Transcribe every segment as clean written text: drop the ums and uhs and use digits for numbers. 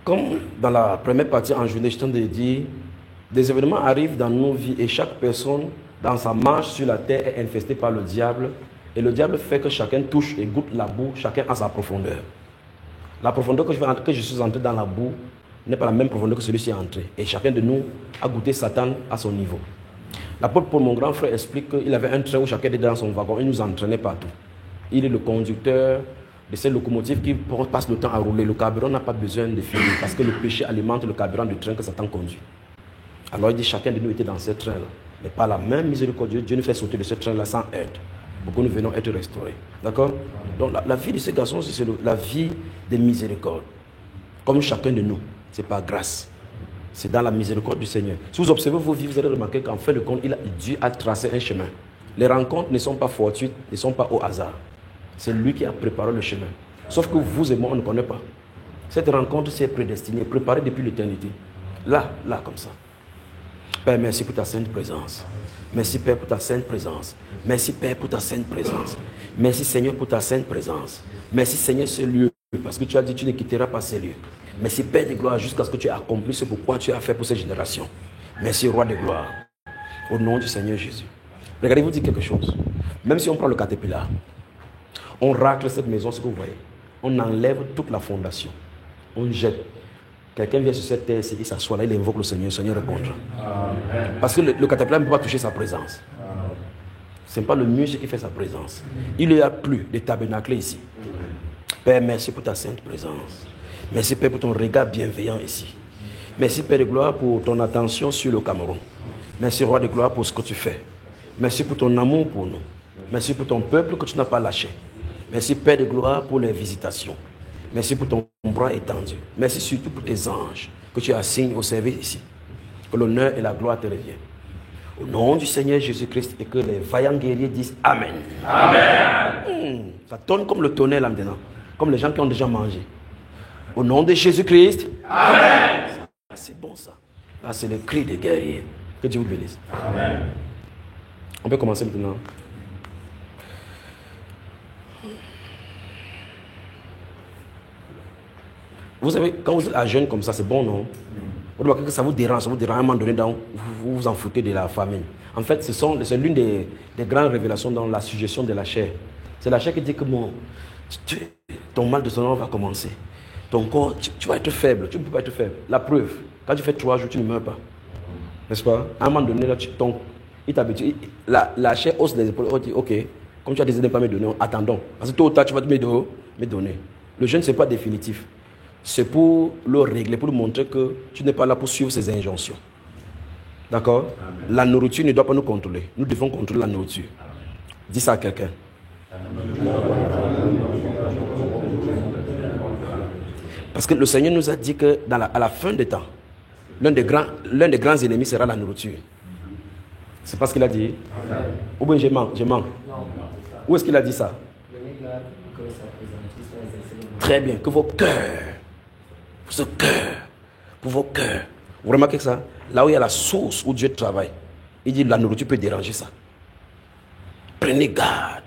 Comme dans la première partie en journée, je t'en ai dit, des événements arrivent dans nos vies et chaque personne, dans sa marche sur la terre, est infestée par le diable. Et le diable fait que chacun touche et goûte la boue, chacun a sa profondeur. La profondeur que je suis entré dans la boue n'est pas la même profondeur que celui-ci est entré. Et chacun de nous a goûté Satan à son niveau. L'apôtre Paul, mon grand frère, explique qu'il avait un train où chacun était dans son wagon. Il nous entraînait partout. Il est le conducteur de ces locomotives qui passent le temps à rouler. Le carburant n'a pas besoin de finir parce que le péché alimente le carburant du train que Satan conduit. Alors il dit chacun de nous était dans ce train-là. Mais par la même miséricorde de Dieu, Dieu nous fait sauter de ce train-là sans aide. Pour que nous venons être restaurés. D'accord? Donc la vie de ces garçons, c'est la vie de miséricorde. Comme chacun de nous. C'est par grâce. C'est dans la miséricorde du Seigneur. Si vous observez vos vies, vous allez remarquer qu'en fin de compte, Dieu a tracé un chemin. Les rencontres ne sont pas fortuites, ne sont pas au hasard. C'est lui qui a préparé le chemin. Sauf que vous et moi, on ne connaît pas. Cette rencontre s'est prédestinée, préparée depuis l'éternité. Là, comme ça. Père, merci pour ta sainte présence. Merci Père pour ta sainte présence. Merci Père pour ta sainte présence. Merci Seigneur pour ta sainte présence. Merci Seigneur ce lieu. Parce que tu as dit que tu ne quitteras pas ces lieux. Merci Père de gloire jusqu'à ce que tu aies accompli ce pourquoi tu as fait pour cette génération. Merci Roi de gloire. Au nom du Seigneur Jésus. Regardez, vous dire quelque chose. Même si on prend le caterpillar, on racle cette maison, ce que vous voyez. On enlève toute la fondation. On jette. Quelqu'un vient sur cette terre, il s'assoit là, il invoque le Seigneur répondra. Parce que le caterpillar ne peut pas toucher sa présence. Ce n'est pas le muscle qui fait sa présence. Il n'y a plus de tabernacle ici. Père, merci pour ta sainte présence. Merci Père pour ton regard bienveillant ici. Merci Père de gloire pour ton attention sur le Cameroun. Merci Roi de gloire pour ce que tu fais. Merci pour ton amour pour nous. Merci pour ton peuple que tu n'as pas lâché. Merci Père de gloire pour les visitations. Merci pour ton bras étendu. Merci surtout pour tes anges que tu assignes au service ici. Que l'honneur et la gloire te reviennent. Au nom du Seigneur Jésus-Christ et que les vaillants guerriers disent Amen. Amen. Ça tonne comme le tonnerre là maintenant. Comme les gens qui ont déjà mangé. Au nom de Jésus-Christ. Amen. C'est bon ça. Là c'est le cri des guerriers. Que Dieu vous bénisse. Amen. On peut commencer maintenant. Vous savez, quand vous êtes à jeune comme ça, c'est bon, non? Vous remarquez que ça vous dérange à un moment donné, vous vous en foutez de la famine. En fait, c'est l'une des grandes révélations dans la suggestion de la chair. C'est la chair qui dit que ton mal de son va commencer. Ton corps, tu vas être faible, tu ne peux pas être faible. La preuve, quand tu fais 3 jours, tu ne meurs pas. N'est-ce pas? À un moment donné, là, il t'habitue. La chair hausse les épaules, on dit, ok, comme tu as décidé de ne pas me donner, attendons. Parce que tôt ou tard, tu vas me donner. Le jeûne, ce n'est pas définitif. C'est pour le régler, pour lui montrer que tu n'es pas là pour suivre ses injonctions. D'accord? La nourriture ne doit pas nous contrôler. Nous devons contrôler la nourriture. Dis ça à quelqu'un. Parce que le Seigneur nous a dit que à la fin des temps, l'un des grands ennemis sera la nourriture. C'est pas ce qu'il a dit? Ou bien je manque. Où est-ce qu'il a dit ça? Très bien, que vos cœurs, pour vos cœurs. Vous remarquez que ça? Là où il y a la source où Dieu travaille, il dit la nourriture peut déranger ça. Prenez garde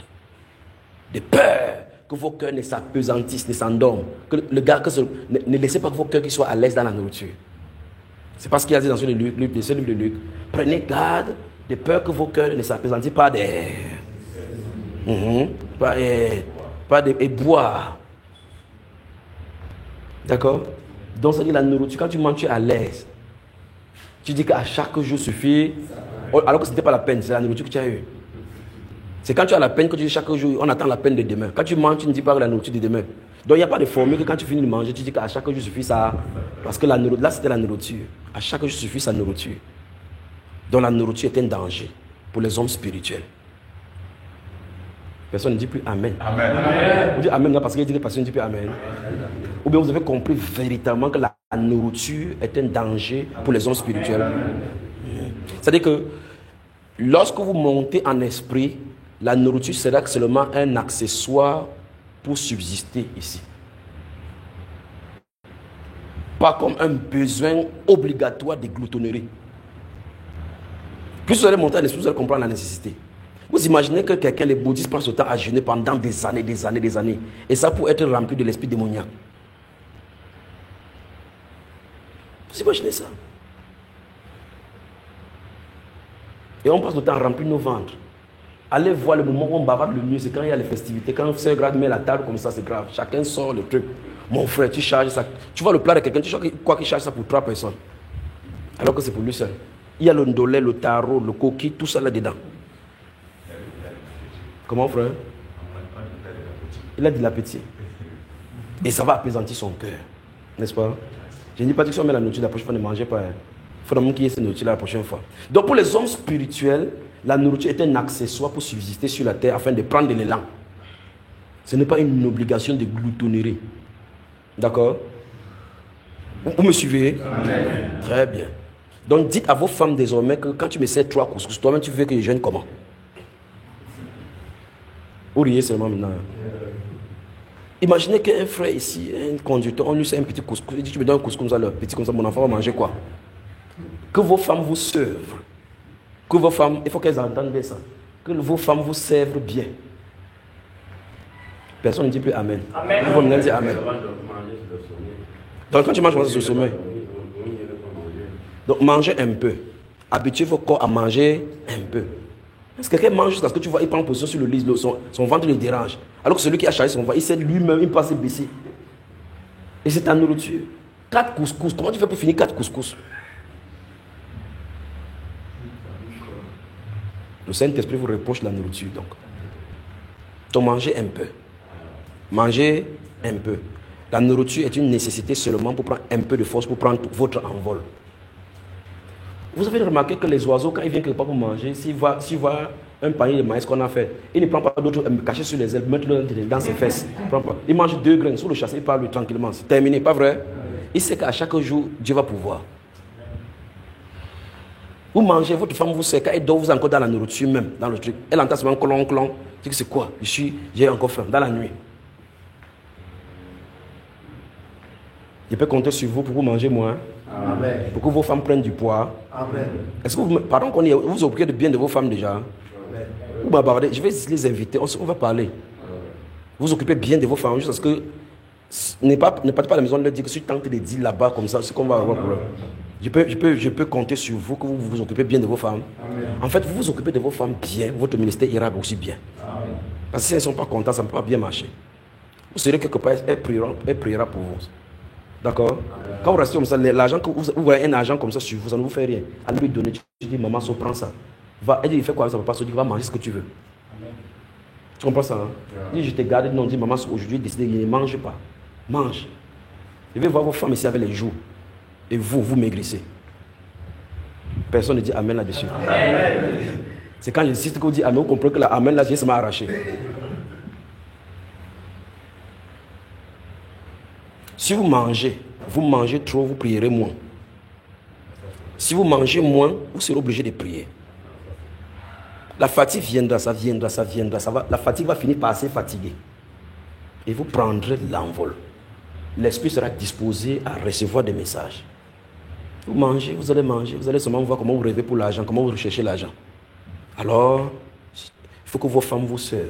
de peur que vos cœurs ne s'apesantissent, ne s'endorment. Ne laissez pas que vos cœurs soient à l'aise dans la nourriture. C'est pas ce qu'il a dit dans ce livre de Luc. Prenez garde de peur que vos cœurs ne s'apesantissent pas et boire. D'accord? Donc, ça dit la nourriture, quand tu manges, tu es à l'aise. Tu dis qu'à chaque jour suffit. Alors que ce n'était pas la peine, c'est la nourriture que tu as eue. C'est quand tu as la peine que tu dis chaque jour, on attend la peine de demain. Quand tu manges, tu ne dis pas la nourriture de demain. Donc, il n'y a pas de formule que quand tu finis de manger, tu dis qu'à chaque jour suffit ça. Parce que là, c'était la nourriture. À chaque jour suffit sa nourriture. Donc, la nourriture est un danger pour les hommes spirituels. Personne ne dit plus Amen. Amen. Vous dites Amen là parce qu'il dit que personne ne dit plus Amen. Ou bien vous avez compris véritablement que la nourriture est un danger pour les hommes spirituels. C'est-à-dire que lorsque vous montez en esprit, la nourriture sera seulement un accessoire pour subsister ici. Pas comme un besoin obligatoire de gloutonnerie. Plus vous allez monter en esprit, vous allez comprendre la nécessité. Vous imaginez que quelqu'un, les bouddhistes, passe le temps à jeûner pendant des années. Et ça pour être rempli de l'esprit démoniaque. Vous imaginez ça? Et on passe le temps à remplir nos ventres. Allez voir le moment où on bavarde le mieux, c'est quand il y a les festivités. Quand Sœur Grade met la table comme ça, c'est grave. Chacun sort le truc. Mon frère, tu charges ça. Tu vois le plat de quelqu'un, tu sais quoi qu'il charge ça pour 3 personnes. Alors que c'est pour lui seul. Il y a le ndolé, le taro, le coquille, tout ça là-dedans. Comment, frère? Il a de l'appétit. Et ça va apaisantir son cœur. N'est-ce pas? Je ne dis pas que si on met la nourriture, la prochaine fois, ne mangez pas. Il faut vraiment qu'il y ait cette nourriture la prochaine fois. Donc pour les hommes spirituels, la nourriture est un accessoire pour subsister sur la terre afin de prendre de l'élan. Ce n'est pas une obligation de gloutonnerie. D'accord? Vous me suivez? Amen. Très bien. Donc dites à vos femmes désormais que quand tu me sers 3 couscous, toi-même tu veux que je jeûne comment? Vous riez seulement maintenant. Imaginez qu'un frère ici, un conducteur, on lui sert un petit couscous. Il dit, tu me donnes un couscous comme ça, le petit comme ça, mon enfant va manger quoi? Que vos femmes vous servent. Que vos femmes, il faut qu'elles entendent bien ça. Que vos femmes vous servent bien. Personne ne dit plus Amen. Amen. Vous me dites Amen. Donc quand tu manges sur le sommeil, donc mangez un peu. Habituez vos corps à manger un peu. Parce que quelqu'un mange jusqu'à ce que tu vois, il prend position sur le lit, son ventre le dérange. Alors que celui qui a chargé son ventre, il sait lui-même, il passe baisser. Et c'est ta nourriture. 4 couscous, comment tu fais pour finir 4 couscous? Le Saint-Esprit vous reproche la nourriture donc. Donc mangez un peu. Mangez un peu. La nourriture est une nécessité seulement pour prendre un peu de force, pour prendre votre envol. Vous avez remarqué que les oiseaux, quand ils viennent quelque part pour manger, s'ils voient un panier de maïs qu'on a fait, ils ne prennent pas d'autres cachés sur les ailes, mettre-le dans ses fesses. Ils mangent 2 graines sur le chassé, ils parlent tranquillement. C'est terminé, pas vrai? Il sait qu'à chaque jour, Dieu va pouvoir. Vous mangez, votre femme vous sert, quand elle dort, vous êtes encore dans la nourriture même, dans le truc. Elle entend seulement clon, clon. Tu dis que c'est quoi? J'ai encore faim, dans la nuit. Je peux compter sur vous pour vous manger moins. Amen. Pour que vos femmes prennent du poids. Amen. Est-ce que vous, pardon qu'on est, vous vous occupez de bien de vos femmes déjà? Amen. Vous m'abordez, je vais les inviter, on va parler. Vous vous occupez bien de vos femmes, juste parce que ne partez pas à la maison de leur dire que si tu tentes de dire là-bas comme ça, c'est qu'on va avoir problème. Je peux compter sur vous que vous vous occupez bien de vos femmes. Amen. En fait, vous vous occupez de vos femmes bien, votre ministère ira aussi bien. Amen. Parce que si elles ne sont pas contentes, ça ne peut pas bien marcher. Vous serez quelque part, elle priera pour vous. D'accord? Quand vous restez comme ça, l'argent que vous voyez un argent comme ça sur vous, ça ne vous fait rien. Allez lui donner, tu dis, maman, so, prends ça. Elle dit, il fait quoi avec ça, papa? So, dit, va manger ce que tu veux. Amen. Tu comprends ça? Hein? Dit, je te garde, non, dit, maman, aujourd'hui, décidé, ne mange pas. Mange. Je vais voir vos femmes ici avec les joues. Et vous maigrissez. Personne ne dit Amen là-dessus. C'est quand j'insiste que vous dites Amen, vous comprenez que la Amen là, ça m'a arraché. Si vous mangez trop, vous prierez moins. Si vous mangez moins, vous serez obligé de prier. La fatigue viendra, ça viendra. La fatigue va finir par assez fatiguer. Et vous prendrez l'envol. L'esprit sera disposé à recevoir des messages. Vous mangez, vous allez seulement voir comment vous rêvez pour l'argent, comment vous recherchez l'argent. Alors, il faut que vos femmes vous servent.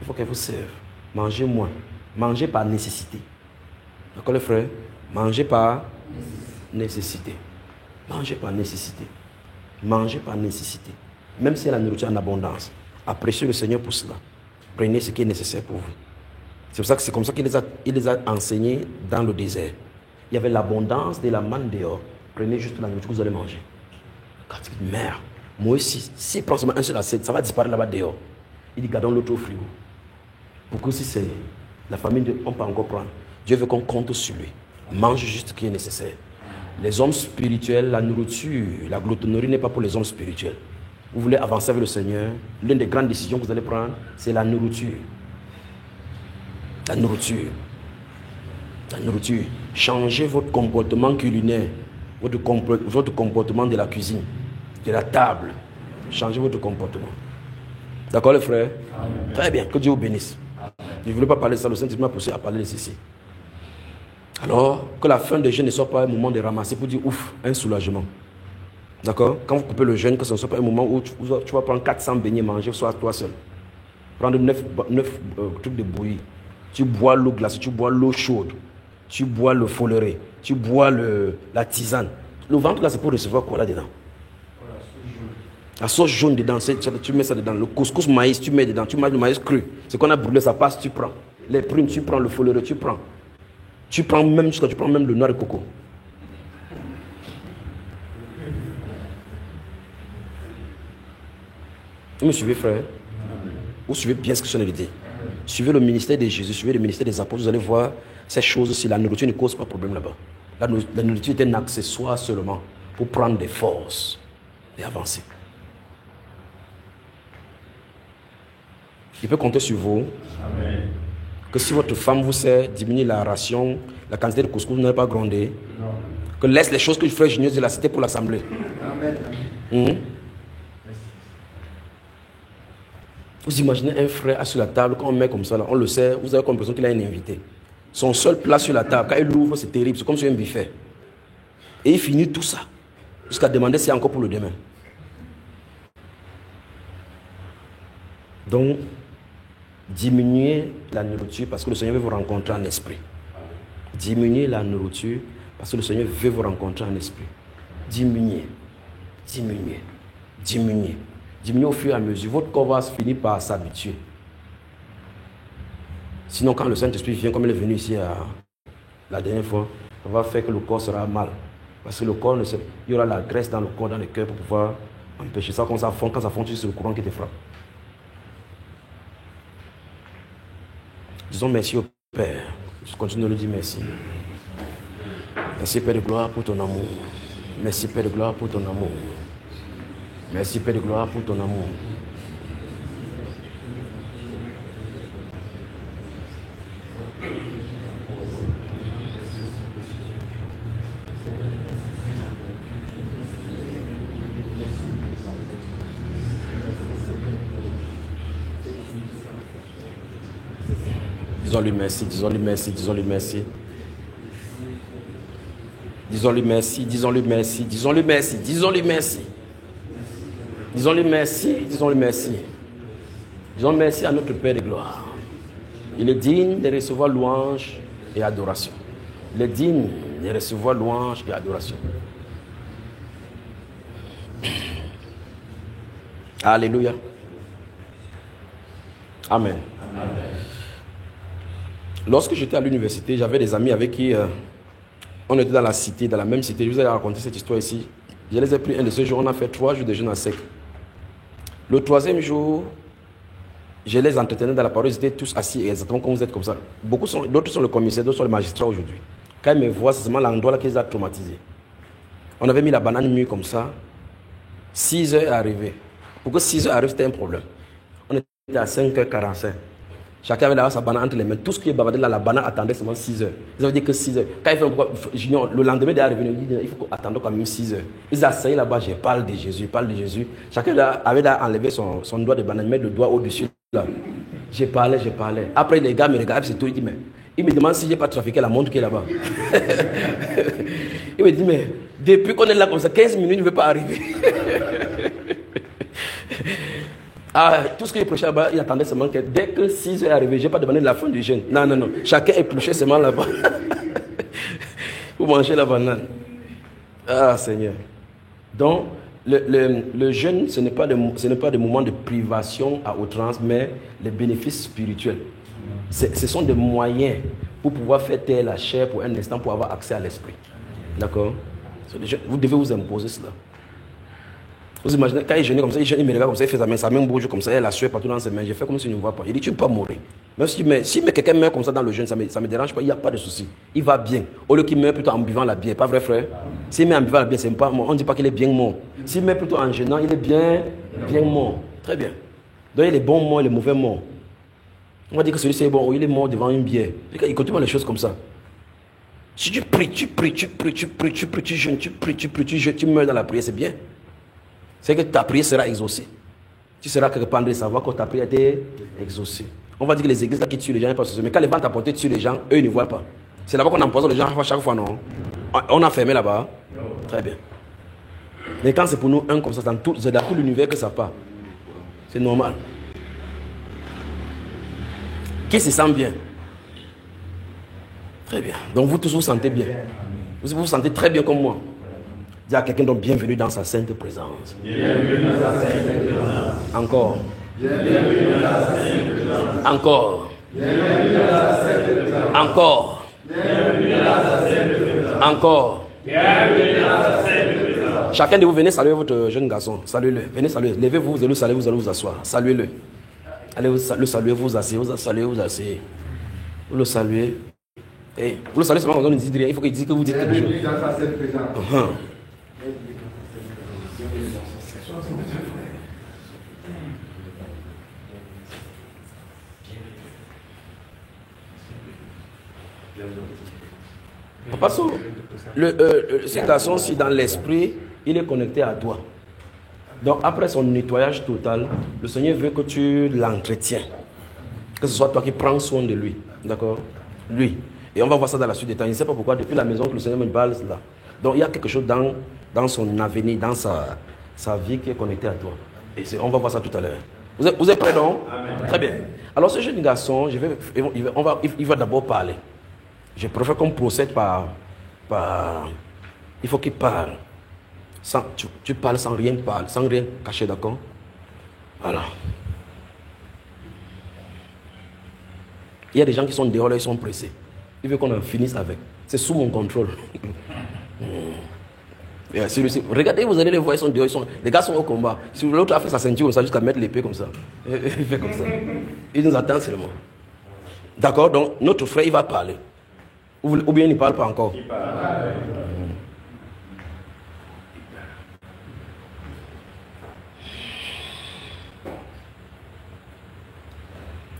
Il faut qu'elles vous servent. Mangez moins. Mangez par nécessité. D'accord les frères? Mangez par nécessité. Mangez par nécessité. Mangez par nécessité. Même si la nourriture en abondance. Appréciez le Seigneur pour cela. Prenez ce qui est nécessaire pour vous. C'est comme ça qu'il les a enseignés dans le désert. Il y avait l'abondance de la manne dehors. Prenez juste la nourriture que vous allez manger. Quand tu dis, merde, moi aussi, si prend seulement un seul assiette, ça va disparaître là-bas dehors. Il dit, gardons l'autre au frigo. Pour que si c'est la famille, on peut encore prendre. Dieu veut qu'on compte sur lui. Mange juste ce qui est nécessaire. Les hommes spirituels, la nourriture, la gloutonnerie n'est pas pour les hommes spirituels. Vous voulez avancer avec le Seigneur, l'une des grandes décisions que vous allez prendre, c'est la nourriture. La nourriture. La nourriture. Changez votre comportement culinaire, votre comportement de la cuisine, de la table. Changez votre comportement. D'accord les frères? Amen. Très bien, que Dieu vous bénisse. Je ne voulais pas parler de ça, le Saint-Esprit m'a poussé à parler de ceci. Alors, que la fin de jeûne ne soit pas un moment de ramasser pour dire ouf, un soulagement. D'accord? Quand vous coupez le jeûne, que ce ne soit pas un moment où tu vas prendre 400 beignets manger, soit toi seul. Prendre 9 trucs de bouillie. Tu bois l'eau glacée, tu bois l'eau chaude. tu bois le foleret, tu bois la tisane. Le ventre là, c'est pour recevoir quoi là-dedans? La sauce jaune dedans, tu mets ça dedans. Le couscous maïs, tu mets dedans. Tu manges le maïs cru. Ce qu'on a brûlé, ça passe, tu prends. Les prunes, tu prends. Le foleret, tu prends. Tu prends même le noix de coco. Vous me suivez, frère? Vous suivez bien ce que je viens de dire. Suivez le ministère de Jésus, suivez le ministère des apôtres. Vous allez voir ces choses-ci. La nourriture ne cause pas de problème là-bas. La nourriture est un accessoire seulement pour prendre des forces et avancer. Il peut compter sur vous. Amen. Que si votre femme vous sait diminuer la ration, la quantité de couscous n'avez pas grondé. Non. Que laisse les choses que je ferai Junior de la cité pour l'assemblée. Amen. Vous imaginez un frère assis sur la table, quand on met comme ça, là, on le sait, vous avez comme l'impression qu'il a un invité. Son seul plat sur la table, quand il l'ouvre, c'est terrible, c'est comme sur un buffet. Et il finit tout ça, jusqu'à demander s'il y a encore pour le demain. Donc, diminuez la nourriture parce que le Seigneur veut vous rencontrer en esprit. Diminuez la nourriture parce que le Seigneur veut vous rencontrer en esprit. Diminuez, diminuez, diminuez. Diminuez au fur et à mesure. Votre corps va finir par s'habituer. Sinon, quand le Saint-Esprit vient, comme il est venu ici la dernière fois, ça va faire que le corps sera mal. Parce que le corps, il y aura la graisse dans le corps, dans le cœur pour pouvoir empêcher ça. Quand ça fond, c'est le courant qui te frappe. Disons merci au Père. Je continue de lui dire merci. Merci Père de gloire pour ton amour. Merci Père de gloire pour ton amour. Merci Père de gloire pour ton amour. Disons-lui merci, disons-lui merci, disons-lui merci. Disons-lui merci, disons-lui merci, disons-lui merci, disons-lui merci. Disons-lui merci, disons-lui merci. Disons merci à notre Père de gloire. Il est digne de recevoir louange et adoration. Il est digne de recevoir louange et adoration. Alléluia. Amen. Amen. Lorsque j'étais à l'université, j'avais des amis avec qui on était dans la cité, dans la même cité. Je vous ai raconté cette histoire ici. Je les ai pris un de ces jours, on a fait 3 jours de jeûne à sec. Le 3e jour, je les entretenais dans la parole, ils étaient tous assis exactement comme vous êtes comme ça. D'autres sont le commissaire, d'autres sont les magistrats aujourd'hui. Quand ils me voient, c'est seulement l'endroit là qui les a traumatisés. On avait mis la banane mûre comme ça. 6 heures est arrivé. Pour que 6 heures arrive, c'était un problème. On était à 5h45. Chacun avait sa banane entre les mains. Tout ce qui est bavardé là, la banane attendait seulement 6 heures. Ils avaient dit que 6 heures. Quand il fait Junior, le lendemain d'arriver, il dit il faut attendre quand même 6 heures. Ils assaillent là-bas, je parle de Jésus, parle de Jésus. Chacun avait enlevé son doigt de banane, mettre le doigt au-dessus là. Je parlais. Après, les gars me regardent, c'est tout. Il me demande si je n'ai pas trafiqué la montre qui est là-bas. Il me dit, mais depuis qu'on est là comme ça, 15 minutes, il ne veut pas arriver. Tout ce qu'il prêchait là-bas, il attendait seulement que dès que 6 heures est arrivé, je n'ai pas demandé la fin du jeûne. Non. Chacun épluchait seulement là-bas. Vous mangez la banane. Ah, Seigneur. Donc, le jeûne, ce n'est pas des moments de privation à outrance, mais les bénéfices spirituels. Ce sont des moyens pour pouvoir faire taire la chair pour un instant, pour avoir accès à l'esprit. D'accord? Vous devez vous imposer cela. Vous imaginez, quand il jeûnait comme ça, il me regarde comme ça, il fait sa main bouge comme ça, il a la sueur partout dans ses mains. Je fais comme s'il ne me voit pas. Il dit, tu ne peux pas mourir. Même si quelqu'un meurt comme ça dans le jeûne, ça ne me dérange pas, il n'y a pas de souci. Il va bien. Au lieu qu'il meure plutôt en buvant la bière, pas vrai frère? S'il meurt en buvant la bière, c'est pas mort. On ne dit pas qu'il est bien mort. S'il meurt plutôt en jeûnant, il est bien mort. Très bien. Donc il y a les bons morts et les mauvais morts. On va dire que celui-ci est bon, il est mort devant une bière. Il continue les choses comme ça. Si tu pries, tu jeûnes, tu meurs dans la prière, c'est bien. C'est que ta prière sera exaucée. Tu seras quelque part de savoir que ta prière a été exaucée. On va dire que les églises là qui tuent les gens, pas mais quand les ventes apportées tuent les gens, eux ils ne voient pas. C'est là-bas qu'on empoisonne les gens chaque fois, non? On a fermé là-bas. Très bien. Mais quand c'est pour nous un comme ça, c'est dans tout l'univers que ça part. C'est normal. Qui se sent bien? Très bien. Donc vous tous vous sentez bien. Vous vous sentez très bien comme moi. Dis à quelqu'un donc bienvenue dans sa sainte présence. Bienvenue dans sa sainte présence. Encore. Bienvenue dans sa sainte présence. Encore. Bienvenue dans sa sainte présence. Encore. Bienvenue dans sa sainte présence. Encore. Bienvenue dans sa sainte présence. Chacun de vous venez saluer votre jeune garçon. Saluez-le. Venez saluer. Levez-vous, vous allez le saluer, vous allez vous asseoir. Saluez-le. Allez le saluer, vous asseyez, vous saluez, vous asseyez. Vous le saluez. Et vous le saluez seulement quand on ne dit rien. Il faut qu'il dise que vous dites quelque chose. Dans sa sainte présence. Parce que ce garçon-ci, dans l'esprit, il est connecté à toi. Donc, après son nettoyage total, le Seigneur veut que tu l'entretiens. Que ce soit toi qui prends soin de lui. D'accord? Lui. Et on va voir ça dans la suite des temps. Je ne sais pas pourquoi, depuis la maison que le Seigneur me parle, là. Donc, il y a quelque chose dans son avenir, dans sa vie qui est connecté à toi. Et on va voir ça tout à l'heure. Vous êtes prêts, non? Amen. Très bien. Alors, ce jeune garçon, il va d'abord parler. Je préfère qu'on procède par... Il faut qu'il parle. Tu parles sans rien cacher, d'accord? Voilà. Il y a des gens qui sont dehors là, ils sont pressés. Il veut qu'on en finisse avec. C'est sous mon contrôle. Regardez, vous allez les voir, ils sont dehors, les gars sont au combat. Si l'autre a fait sa ceinture comme ça, jusqu'à mettre l'épée comme ça. Il fait comme ça. Il nous attend seulement. D'accord? Donc, notre frère, il va parler. Ou bien il ne parle pas encore. Il parle.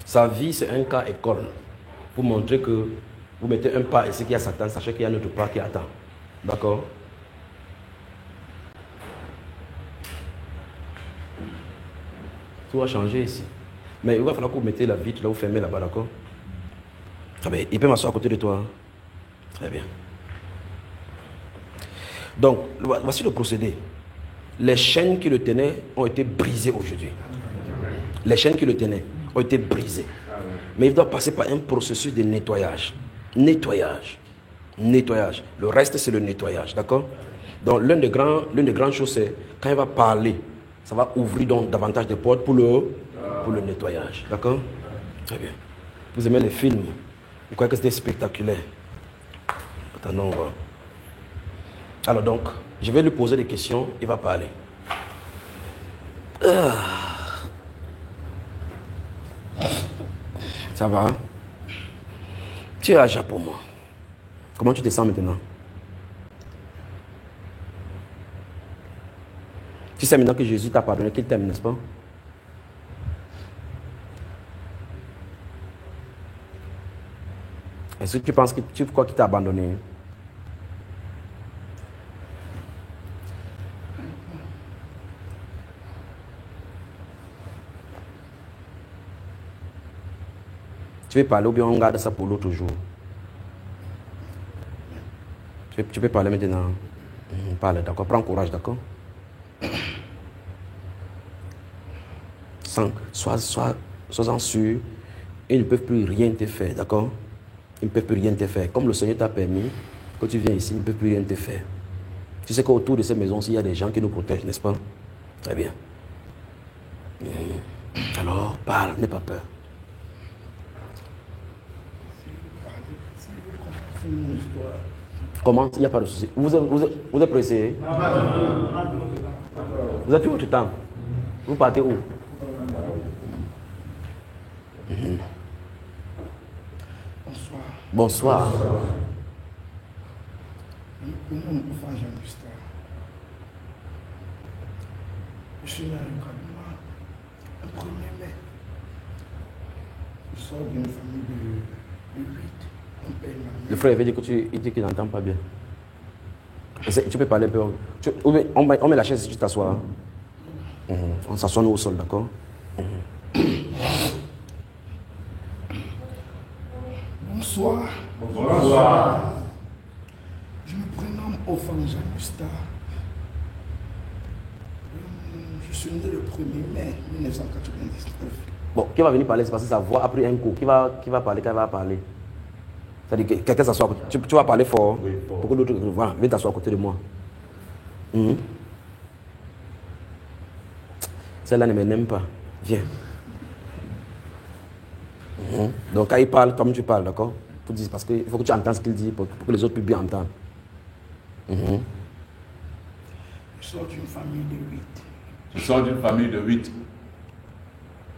Sa vie, c'est un cas école. Pour montrer que vous mettez un pas ici qui a Satan, sachez qu'il y a un autre pas qui attend. D'accord? Tout va changer ici. Mais il va falloir que vous mettez la vitre là, vous fermez là-bas, d'accord? Très bien. Il peut m'asseoir à côté de toi. Très bien. Donc, voici le procédé. Les chaînes qui le tenaient ont été brisées aujourd'hui. Les chaînes qui le tenaient ont été brisées. Mais il doit passer par un processus de nettoyage. Nettoyage. Nettoyage. Le reste, c'est le nettoyage. D'accord? Donc, l'une des grandes choses, c'est quand il va parler, ça va ouvrir donc davantage de portes pour le nettoyage. D'accord? Très bien. Vous aimez les films? Vous croyez que c'était spectaculaire? Attendons, on va. Alors donc, je vais lui poser des questions, il va parler. Ça va? Tu es à Japon, moi. Comment tu te sens maintenant? Tu sais maintenant que Jésus t'a pardonné, qu'il t'aime, n'est-ce pas? Est-ce que tu penses que tu crois qu'il t'a abandonné? Tu veux parler ou bien on garde ça pour l'autre jour? Tu peux parler maintenant. Parle, d'accord? Prends courage, d'accord? Sois-en sûr, ils ne peuvent plus rien te faire, d'accord? Ils ne peuvent plus rien te faire. Comme le Seigneur t'a permis que tu viens ici, ils ne peuvent plus rien te faire. Tu sais qu'autour de ces maisons-ci, il y a des gens qui nous protègent, n'est-ce pas? Très bien. Alors, parle, n'aie pas peur. Comment? Il n'y a pas de souci. Vous êtes pressé? Vous avez tout votre temps. Vous partez où? Bonsoir. Mon nom est Jean-Gustin. Je suis là le 1er mai. Je sors d'une famille de 8. Le frère veut dire que il dit qu'il n'entend pas bien. Tu peux parler un peu. On met la chaise si tu t'assois. On s'assoit nous au sol, d'accord? Bonsoir. Bonsoir. Je me prénomme Ofan Jean-Gustin. Je suis né le 1er mai 1999. Bon, qui va venir parler? C'est parce que sa voix a pris un coup. Qui va parler? Qui va parler? C'est-à-dire que quelqu'un s'assoit à côté. Tu vas parler fort. Oui, fort. Pour que l'autre. Voilà, viens t'asseoir à côté de moi. Celle-là ne m'aime pas. Viens. Donc quand il parle, comme tu parles, d'accord? Parce qu'il faut que tu entendes ce qu'il dit pour que les autres puissent bien entendre. Je sors d'une famille de 8. Je sors d'une famille de 8.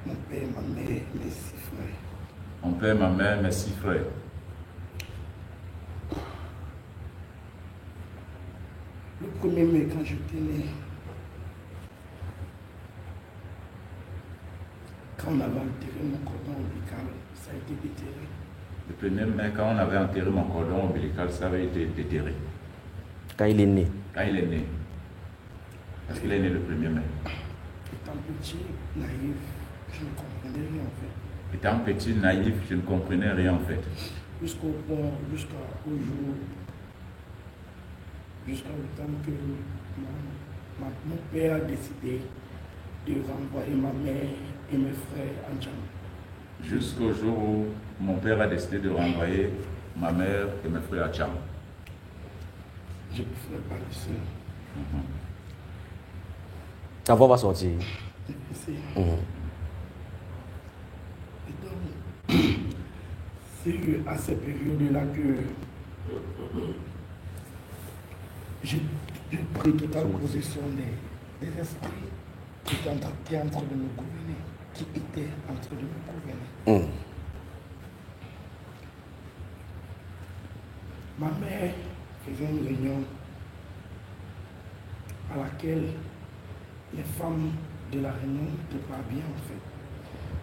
Mon père, ma mère, mes 6 frères. Mon père, ma mère, mes 6 frères. Le 1er mai, quand j'étais né, quand on avait enterré mon cordon ombilical, ça a été déterré. Le 1er mai, quand on avait enterré mon cordon ombilical, ça avait été déterré. Quand il est né. Quand il est né. Parce qu'il est né le 1er mai. Étant petit, naïf, je ne comprenais rien en fait. Étant petit, naïf, je ne comprenais rien en fait. Jusqu'au jour, jusqu'au temps que mon père a décidé de renvoyer ma mère et mes frères en Djam. Jusqu'au jour où mon père a décidé de renvoyer ma mère et mes frères à Tcham. Je ne ferai pas le seul. Ta voix va sortir. C'est à cette période-là que j'ai pris totale possession des esprits qui étaient en train de me gouverner, Ma mère faisait une réunion à laquelle les femmes de la réunion n'étaient pas bien en fait.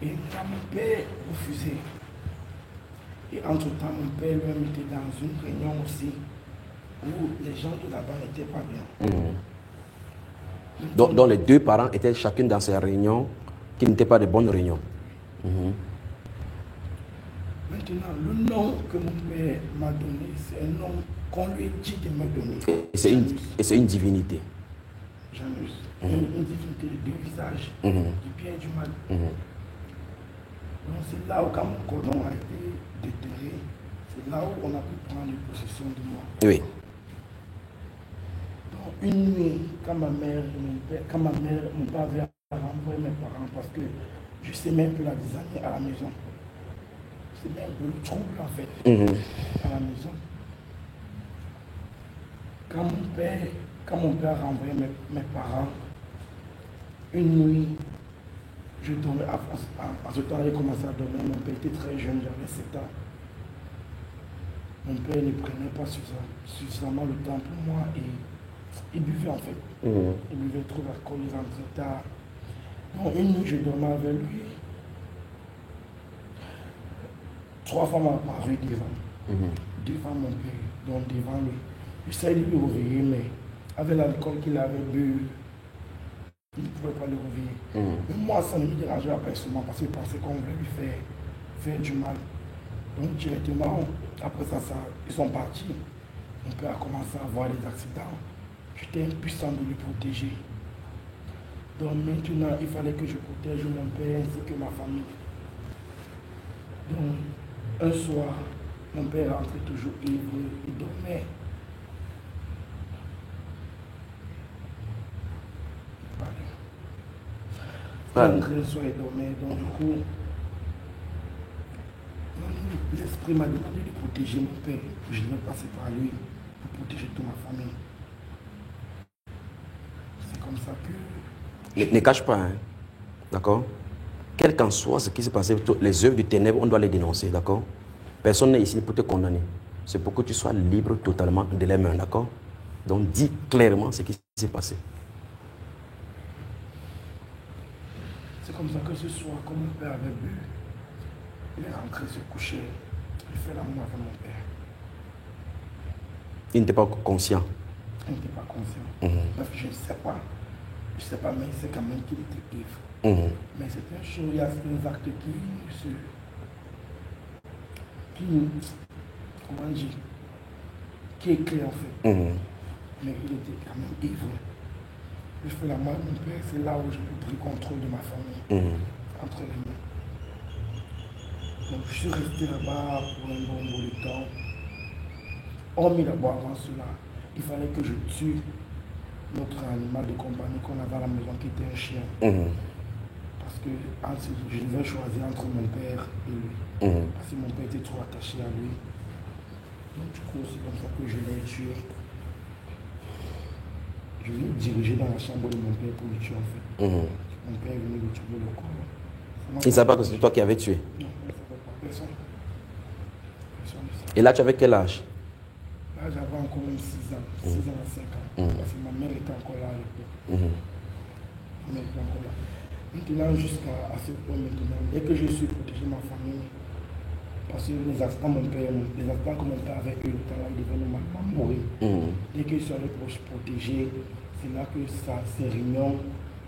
Et quand mon père refusait, et entre-temps mon père lui-même était dans une réunion aussi où les gens de là-bas n'étaient pas bien. Donc les deux parents étaient chacun dans ces réunions qui n'étaient pas de bonnes réunions. Maintenant, le nom que mon père m'a donné, c'est un nom qu'on lui dit de me donner. Et c'est une divinité. Janus. Une divinité de deux visages, du bien et du mal. Donc c'est là où quand mon cordon a été déterré, c'est là où on a pu prendre possession de moi. Oui. Donc une nuit, quand mon père avait renvoyé mes parents parce que je sais même plus la designer à la maison. C'est même un peu le trouble en fait à la maison. Quand mon père a renvoyé mes parents, une nuit, je dormais à ce temps, j'ai commencé à dormir. Mon père était très jeune, j'avais 7 ans. Mon père ne prenait pas suffisamment le temps pour moi et il buvait en fait. Il buvait trop d'alcool, il rentrait tard. Donc une nuit, je dormais avec lui. 3 femmes ont apparu devant mon père, donc devant lui. J'essayais de le réveiller, mais avec l'alcool qu'il avait bu, il ne pouvait pas le réveiller. Mais moi, ça ne me dérangeait pas personnellement parce que je pensais qu'on voulait lui faire du mal. Donc directement, après ça, ils sont partis. Mon père a commencé à avoir des accidents. J'étais impuissant de le protéger. Donc maintenant, il fallait que je protège mon père ainsi que ma famille. Donc, un soir, mon père rentrait toujours ivre, il dormait. Un soir, il dormait. Donc, du coup, l'esprit m'a demandé de protéger mon père. Je vais passer par lui pour protéger toute ma famille. C'est comme ça que... Ne cache pas, hein. D'accord? Quel qu'en soit ce qui s'est passé, les œuvres du ténèbre, on doit les dénoncer, d'accord? Personne n'est ici pour te condamner. C'est pour que tu sois libre totalement de les mains, d'accord? Donc dis clairement ce qui s'est passé. C'est comme ça que ce soir, comme mon père avait bu, il est rentré se coucher, il fait l'amour avec mon père. Il n'était pas conscient. Il n'était pas conscient. Parce que je ne sais pas, mais il sait quand même qu'il était ivre. Mais c'est un chose, il y a des actes qui est clair en fait. Mais il était quand même ivre. Je fais la main à mon père, c'est là où j'ai pris contrôle de ma famille, entre les mains. Donc je suis resté là-bas pour un bon bout de temps. Hormis d'abord avant cela, il fallait que je tue notre animal de compagnie qu'on avait à la maison qui était un chien. Parce que je devais choisir entre mon père et lui. Parce que mon père était trop attaché à lui. Donc du coup, c'est comme ça que je l'ai tué. Je vais me diriger dans la chambre de mon père pour le tuer en fait. Mon père est venu le tuer le corps. Il ne savait pas que c'était toi qui avais tué. Non, il ne savait pas. Personne. Personne ne savait. Et là, tu avais quel âge? Là, j'avais encore même 6 ans. 6 ans à 5 ans. Parce que ma mère était encore là à l'époque. Ma mère était encore là. Maintenant, jusqu'à ce point maintenant, dès que je suis protégé ma famille, parce que les accidents que mon père avait eu, le temps là, il devait normalement mourir. Dès que je suis allé pour se protéger, c'est là que ça s'est réunion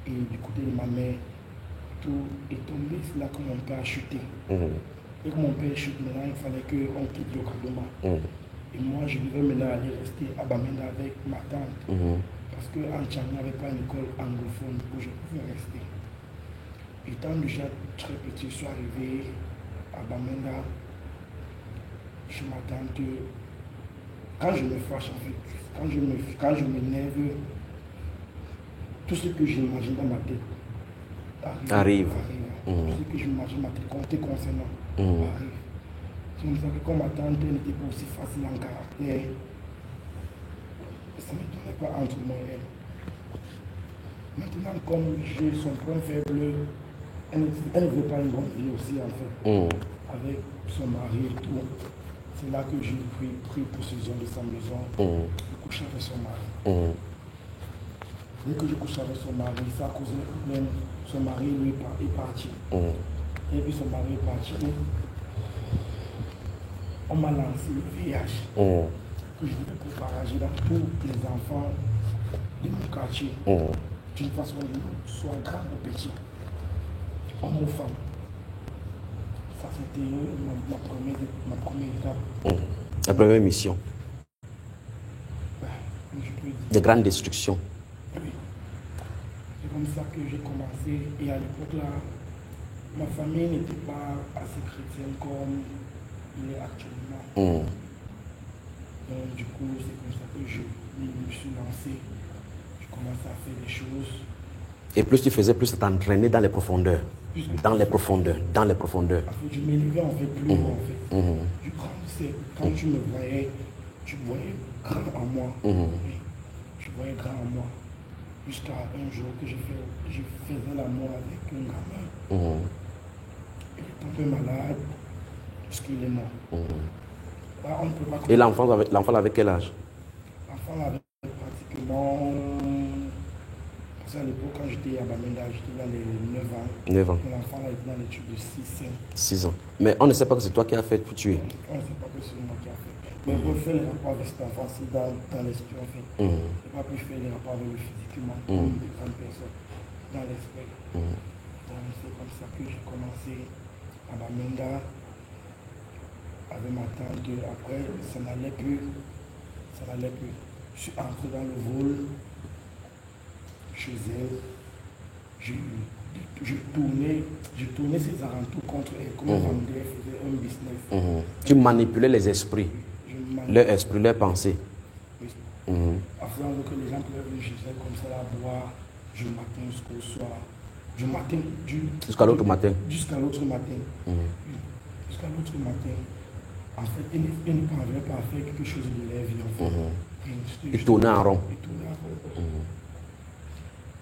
et du côté de ma mère, tout est tombé, c'est là que mon père a chuté. Et que mon père chute maintenant, il fallait qu'on quitte le Kadoma. Et moi, je devais maintenant aller rester à Bamenda avec ma tante. Parce qu'en Tchad, il n'y avait pas une école anglophone où je pouvais rester. Étant déjà très petit, je suis arrivé à Bamenda chez ma tante. Quand je me fâche, en fait, quand je m'énerve, tout ce que j'imagine dans ma tête arrive. Tout ce que j'imagine dans ma tête, compter concernant, arrive. C'est comme ça que comme ma tante n'était pas aussi facile en caractère, ça ne m'étonnait pas entre moi et elle. Maintenant, comme j'ai son point faible, elle ne veut pas une bonne vie aussi en fait, avec son mari et tout. C'est là que j'ai pris possession de sa maison, je couchais avec son mari. Dès que je couchais avec son mari, ça a causé le problème. Son mari, lui, est parti. Et puis son mari est parti. On m'a lancé le VIH que je devais propager dans tous les enfants de mon quartier, d'une façon ou d'une autre, soit grand ou petit, homme ou femme. Ça, c'était ma première étape. La première mission. Je peux dire. De grandes destructions. Oui. C'est comme ça que j'ai commencé. Et à l'époque là, ma famille n'était pas assez chrétienne comme il est actuellement. Donc du coup, c'est comme ça que je me suis lancé. Je commençais à faire des choses. Et plus tu faisais, plus tu t'entraînais dans les profondeurs. Dans les profondeurs. En fait, je m'élevais en fait plus haut en fait. Je grandissais. Quand tu me voyais, tu voyais grand en moi. Oui. Je voyais grand en moi. Jusqu'à un jour que je faisais l'amour avec un gamin. Il est tombé malade, puisqu'il est mort. Là, on ne peut pas. Et l'enfant avait quel âge? L'enfant avait pratiquement. Parce qu'à l'époque, quand j'étais à Bamenda, j'étais dans les 9 ans. 9 ans. L'enfant là était dans l'étude de 6 ans. 6 ans. Mais on ne sait pas que c'est toi qui as fait pour tuer. On ne sait pas que c'est moi qui a fait. Mais pour faire les rapports avec cet enfant, c'est dans l'esprit en fait. Je n'ai pas pu faire les rapports avec lui physiquement, comme des grandes personnes, dans l'esprit. Donc c'est comme ça que j'ai commencé à Bamenda avec ma tante. Après, ça n'allait plus. Je suis entré dans le vol chez elle. Je tournais ses alentours contre elle, comme elle faisait un business. Tu manipulais les esprits, leur esprit, leurs pensées. Oui. Afin que les gens peuvent venir chez elle comme ça, la boire du matin jusqu'au soir. Jusqu'à l'autre matin. Jusqu'à l'autre matin. Jusqu'à l'autre matin. En fait, elle ne parvenait pas à faire quelque chose de leur vie. En fait. Il tournait en rond.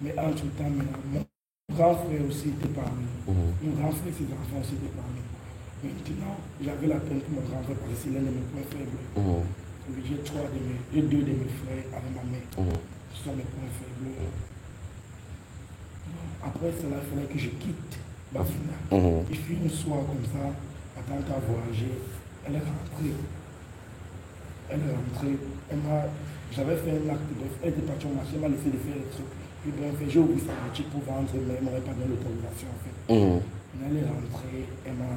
Mais entre-temps, mon grand frère aussi était parmi. Mon grand frère et ses enfants aussi étaient parmi. Maintenant, j'avais la peine pour mon grand frère parce que c'est l'un de mes points faibles. J'ai deux de mes frères avec ma mère. Ce sont mes points faibles. Après cela, il fallait que je quitte Bafina. Il fut une soirée comme ça, ma tante a voyagé. Elle est rentrée. J'avais fait un acte de. Elle était partie au marché, elle m'a laissé de faire les trucs. Puis bref, j'ai ouvert sa boutique pour vendre, mais elle ne m'avait pas donné l'autorisation en fait. Elle est rentrée, elle m'a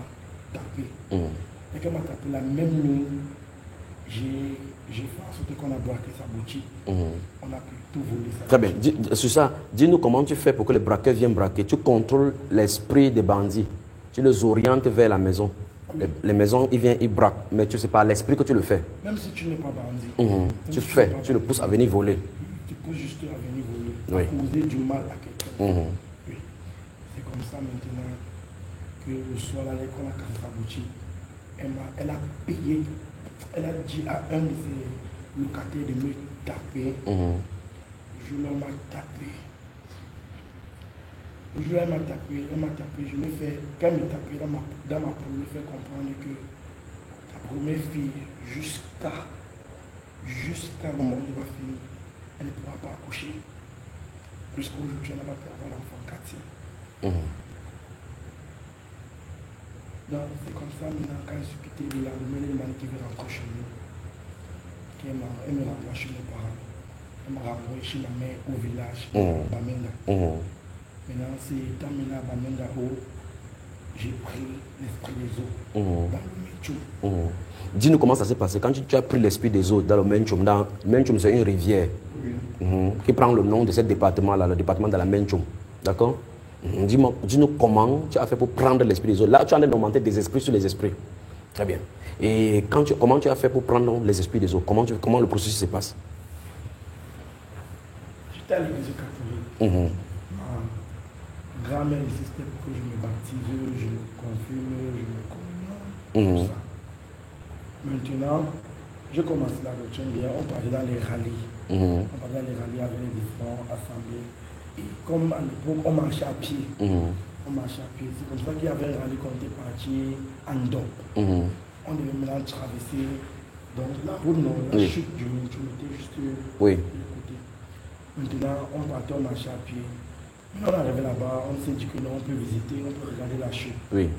tapé. Et quand elle m'a tapé la même nuit, j'ai fait en sorte qu'on a braqué sa boutique. On a pu tout voler. Très bien. Sur ça, dis-nous comment tu fais pour que les braqueurs viennent braquer. Tu contrôles l'esprit des bandits. Tu les orientes vers la maison. Les maisons, il vient, il braque. Mais tu sais pas l'esprit que tu le fais. Même si tu n'es pas bandit. Tu fais, tu le pousses à venir voler. Tu pousses juste à venir voler. Oui. Causer du mal à quelqu'un. Oui. C'est comme ça maintenant que le soir, là, l'école à Kantrabouchi, elle a payé, elle a dit à un de ses locataires de me taper. Je l'homme m'a tapé. Je l'ai tapé, je l'ai fait, quand il m'a tapé dans ma peau, je lui ai fait comprendre que la première fille, jusqu'à le moment où elle va finir, elle ne pourra pas accoucher. Jusqu'aujourd'hui, elle n'a pas pu avoir l'enfant quartier. Donc c'est comme ça maintenant, quand je suis quitté, il a amené le mari qui veut rentrer chez nous. Elle me renvoie chez mes parents. Elle m'a renvoyé chez ma mère au village, Bamenda. Maintenant, c'est dans Bamenda où j'ai pris l'esprit des eaux dans le Menchum. Dis-nous comment ça s'est passé. Quand tu as pris l'esprit des eaux dans le Menchum, Menchum c'est une rivière qui prend le nom de ce département-là, le département de la Menchum. D'accord? Dis-nous comment tu as fait pour prendre l'esprit des eaux. Là, tu as augmenté des esprits sur les esprits. Très bien. Et comment tu as fait pour prendre les esprits des eaux? Comment le processus se passe? J'étais à l'église catholique. Ma grand-mère insistait pour que je me baptise, je me confirme, je me communion, tout ça. Maintenant, je commence la doctrine, on parlait dans les rallyes. On parlait dans les rallyes avec les différents assemblées. Et comme à l'époque, on marchait à pied. On marchait à pied. C'est comme ça qu'il y avait un rallye qu'on était parti en Dop. On devait maintenant traverser donc, la route, non, la chute du Menchum était juste de l'autre côté. Maintenant, on partait, on marchait à pied. Quand on est arrivé là-bas, on s'est dit que non, on peut visiter, on peut regarder la chute. C'est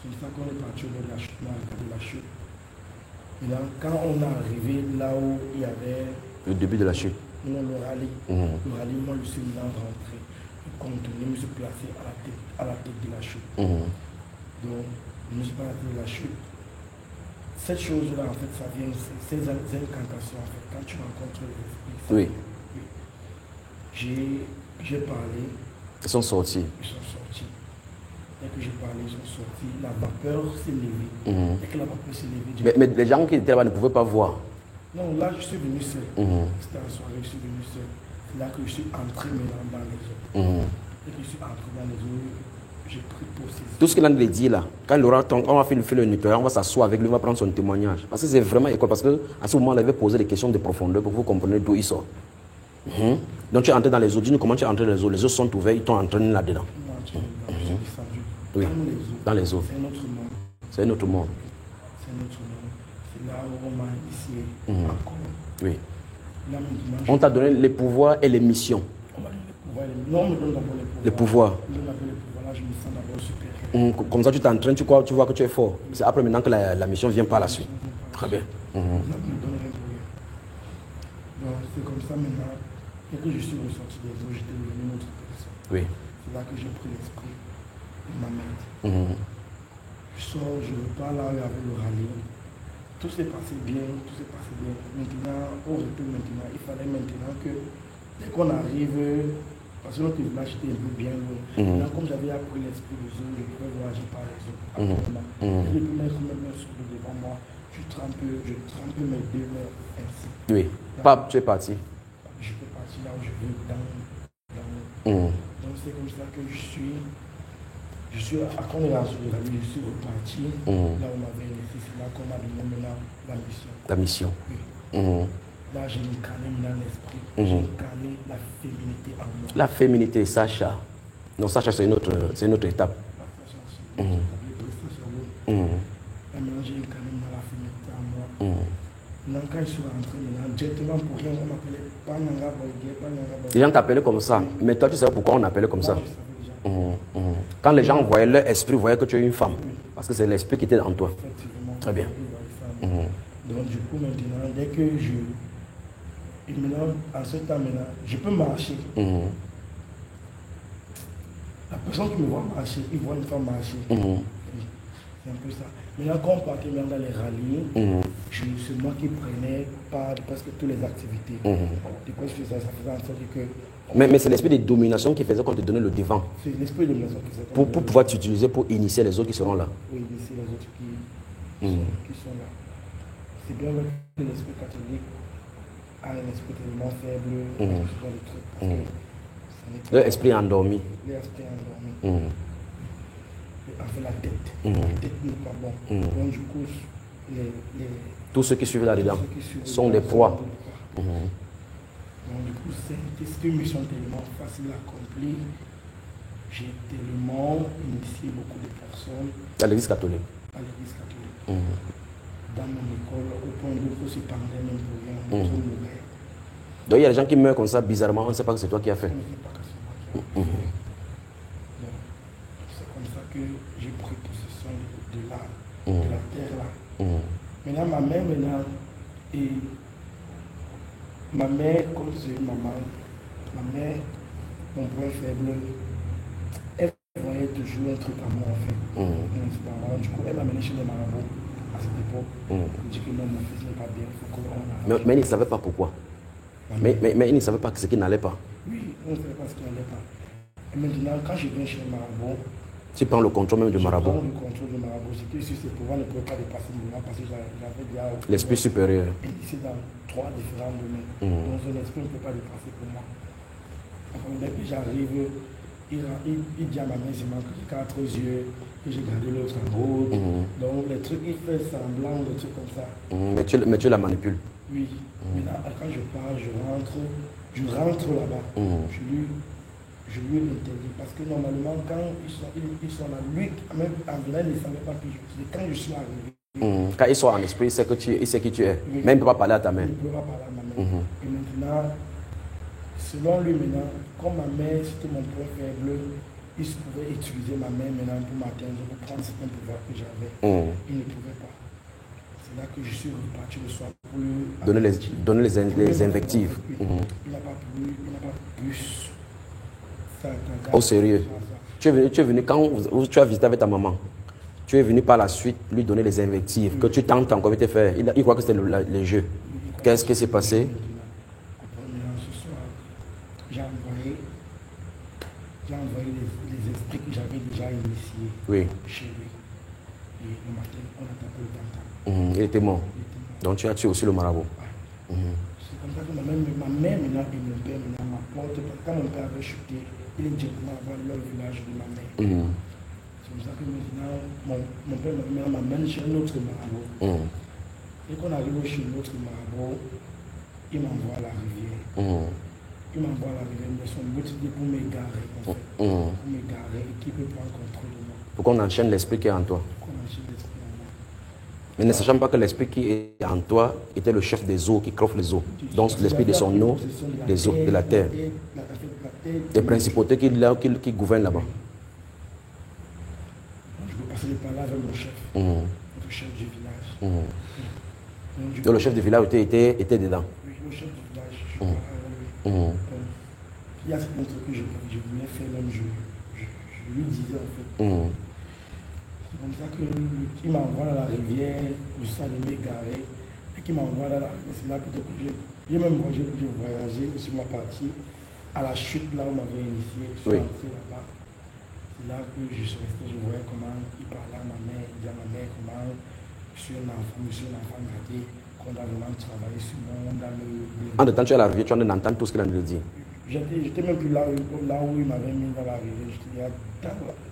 comme ça qu'on est parti au bord de la chute, on a regardé la chute. Et là, quand on est arrivé là où il y avait... Le début de la chute. Non, le rallye. Le rallye, moi, je suis maintenant rentré. Je continue, je me suis placé à la tête de la chute. Donc, je me suis placé de la chute. Cette chose-là, en fait, ça vient, c'est des incantations, en fait. Quand tu rencontres les esprits, j'ai parlé. Ils sont sortis. Dès que j'ai parlé, ils sont sortis. La vapeur s'est levée. Dès que la vapeur s'est levée... Mais les gens qui étaient là-bas ne pouvaient pas voir. Non, là, je suis venu seul. C'était en soirée, je suis venu seul. C'est là que je suis entré maintenant dans les eaux. Dès que je suis entré dans les eaux, j'ai pris possession. Tout ce qu'il a dit là, quand il aura on va faire le nettoyage, on va s'asseoir avec lui, on va prendre son témoignage. Parce que c'est vraiment école. Parce qu'à ce moment, il avait posé des questions de profondeur pour que vous compreniez d'où il sort. Donc tu es entré dans les eaux. Dis-nous comment tu es entré dans les eaux. Les eaux sont ouvertes, ils t'ont entraîné là-dedans. Oui, dans les eaux. C'est notre monde. C'est notre monde. C'est notre monde. C'est là où on m'a initié encore. Oui. Là, on t'a donné les pouvoirs et les missions. On m'a donné les pouvoirs. Non, on me donne d'abord Les les pouvoirs. pouvoirs. On me donne d'abord les pouvoirs. Là, je me sens d'abord supérieur. Comme ça, tu t'entraînes, tu vois que tu es fort. C'est après maintenant que la mission vient par la suite. Très bien. Là, on me donne rien pour rien. Donc, c'est comme ça maintenant. Dès que je suis ressorti des eaux, j'étais devenu une autre personne. Oui. C'est là que j'ai pris l'esprit de ma mère. Je sors, je repars là avec le rallye. Tout s'est passé bien, tout s'est passé bien. Maintenant, au retour maintenant, il fallait maintenant que dès qu'on arrive, parce que notre village était un peu bien loin. Maintenant, comme j'avais appris l'esprit des eaux, je pouvais voyager par les eaux. Je peux mettre mes sur devant moi, je trempe mes deux mains ainsi. Oui. Pape, tu es parti. Je peux partir là où je veux, dans donc c'est comme ça que je suis à Connélan sur le rallye, je suis reparti. Là où on m'avait laissé, c'est là qu'on m'a donné maintenant la mission. La mission. Oui. Là, j'ai incarné maintenant l'esprit. J'ai incarné la féminité en moi. La féminité, Sacha. Non, Sacha, c'est une autre étape. Maintenant, j'ai incarné la féminité en moi. Maintenant, quand je suis rentré, directement pour rien, on m'appelait Pananga Boygué. Les gens t'appelaient comme ça. Mais toi, tu sais pourquoi on appelait comme ça? Quand les gens voyaient leur esprit, voyaient que tu es une femme. Parce que c'est l'esprit qui était en toi. Très bien. Donc, du coup, maintenant, dès que et maintenant, en ce temps, maintenant, je peux marcher. La personne qui me voit marcher, il voit une femme marcher. C'est un peu ça. Maintenant, quand on partait dans les rallyes, c'est moi qui prenais part de presque toutes les activités. Depuis que ça faisait en sorte que... Mais c'est l'esprit de domination qui faisait qu'on te donnait le devant. C'est l'esprit de domination qui faisait Pour pouvoir t'utiliser pour initier les autres qui seront là. Oui, initier les autres qui sont là. C'est bien vrai que l'esprit catholique a un esprit tellement faible dans le truc. Parce que L'esprit endormi. L'esprit endormi. Avec la tête. La tête n'est pas bon. Donc du coup, tous ceux qui suivent là-dedans sont des proies. Donc du coup, c'est une mission tellement facile à accomplir. J'ai tellement initié beaucoup de personnes. À l'église catholique. À l'église catholique. Dans mon école, au point d'où se pendaient même pour rien. Donc il y a des gens qui meurent comme ça bizarrement, on ne sait pas que c'est toi qui as fait. On ne sait pas que c'est moi qui ai fait. Donc, c'est comme ça que j'ai pris possession de la terre là. Maintenant, ma mère, et ma mère, comme c'est maman, ma mère, mon point faible, elle voyait toujours un truc à moi en fait. Du coup, elle m'a amené chez les marabouts à cette époque. Elle dit que non, mon fils n'est pas bien, il faut qu'on a... Mais il ne savait pas pourquoi. Mais il ne savait pas ce qui n'allait pas. Oui, on ne savait pas ce qui n'allait pas. Et maintenant, quand je viens chez les marabouts, tu prends le contrôle même du marabout. Je prends le contrôle du marabout. C'est que si ces pouvoirs ne pouvaient pas dépasser le moment parce que j'avais déjà... L'esprit supérieur. Ici dans 3 différents domaines. Donc un esprit ne peut pas dépasser pour moi. Enfin, dès que j'arrive, il dit à ma mère, c'est moi que j'ai 4 yeux, que j'ai gardé l'autre à gauche. Donc les trucs, il fait semblant, des trucs comme ça. Mais tu la manipules. Oui. Maintenant, quand je pars, je rentre là-bas. Je lui interdis parce que normalement, quand ils sont là, lui, même en venant, il ne savait pas que je suis. Quand je suis arrivé. Quand ils sont en esprit, il sait qui tu es. Oui. Mais il ne peut pas parler à ta mère. Il ne peut pas parler à ma mère. Et maintenant, selon lui, maintenant, comme ma mère, c'était mon point faible, il pouvait utiliser ma mère maintenant pour m'atteindre, pour prendre certains pouvoirs que j'avais. Il ne pouvait pas. C'est là que je suis reparti le soir pour lui. Donner les invectives. Il n'a pas pu. Au sérieux. Tu es venu quand tu as visité avec ta maman. Tu es venu par la suite lui donner les invectives que tu tentes encore de te faire. Il croit que c'était les jeux. Qu'est-ce qui s'est passé? Ce soir, j'ai envoyé les esprits que j'avais déjà initiés chez lui. Et le matin, on a tapé le tantan. Il était mort. Donc tu as tué aussi le marabout. C'est comme ça que ma mère maintenant et mon père maintenant m'apportent. Quand mon père avait chuté, il est directement voir leur village de ma mère. C'est comme ça que maintenant, mon père m'amène chez un autre marabout. Et quand on arrive chez l'autre marabout, il m'envoie à la rivière. Il m'envoie à la rivière, mais son but c'est pour m'égarer. En fait. Pour m'égarer et qui peut prendre contrôle de moi. Pour qu'on enchaîne l'esprit qui est en toi. Qu'on enchaîne l'esprit en moi. Mais ne sachant pas que l'esprit qui est en toi était le chef des eaux, qui coffre les eaux. Donc l'esprit de son eau, des eaux, de la terre. Des principautés qui gouvernent là-bas. Je peux passer par là avec mon chef. Le chef du village. Donc le chef du village était dedans. Oui, le chef du village, je parle avec lui. Il y a certains trucs que je voulais faire, même je lui disais en fait. C'est comme ça qu'il m'envoie dans la rivière, je sens de m'égarer, et qu'il m'envoie dans la rivière. C'est là que j'ai même voyagé sur ma partie, à la chute là où on m'avait initié, je suis rentré là-bas. C'est là que je suis resté, je voyais comment il parlait à ma mère, il disait à ma mère comment je suis un enfant gâté, qu'on a vraiment travaillé sur moi, dans le... En temps, tu es à la rivière, tu en entends tout ce qu'il a dit. J'étais même plus là où il m'avait mis dans la rivière, j'étais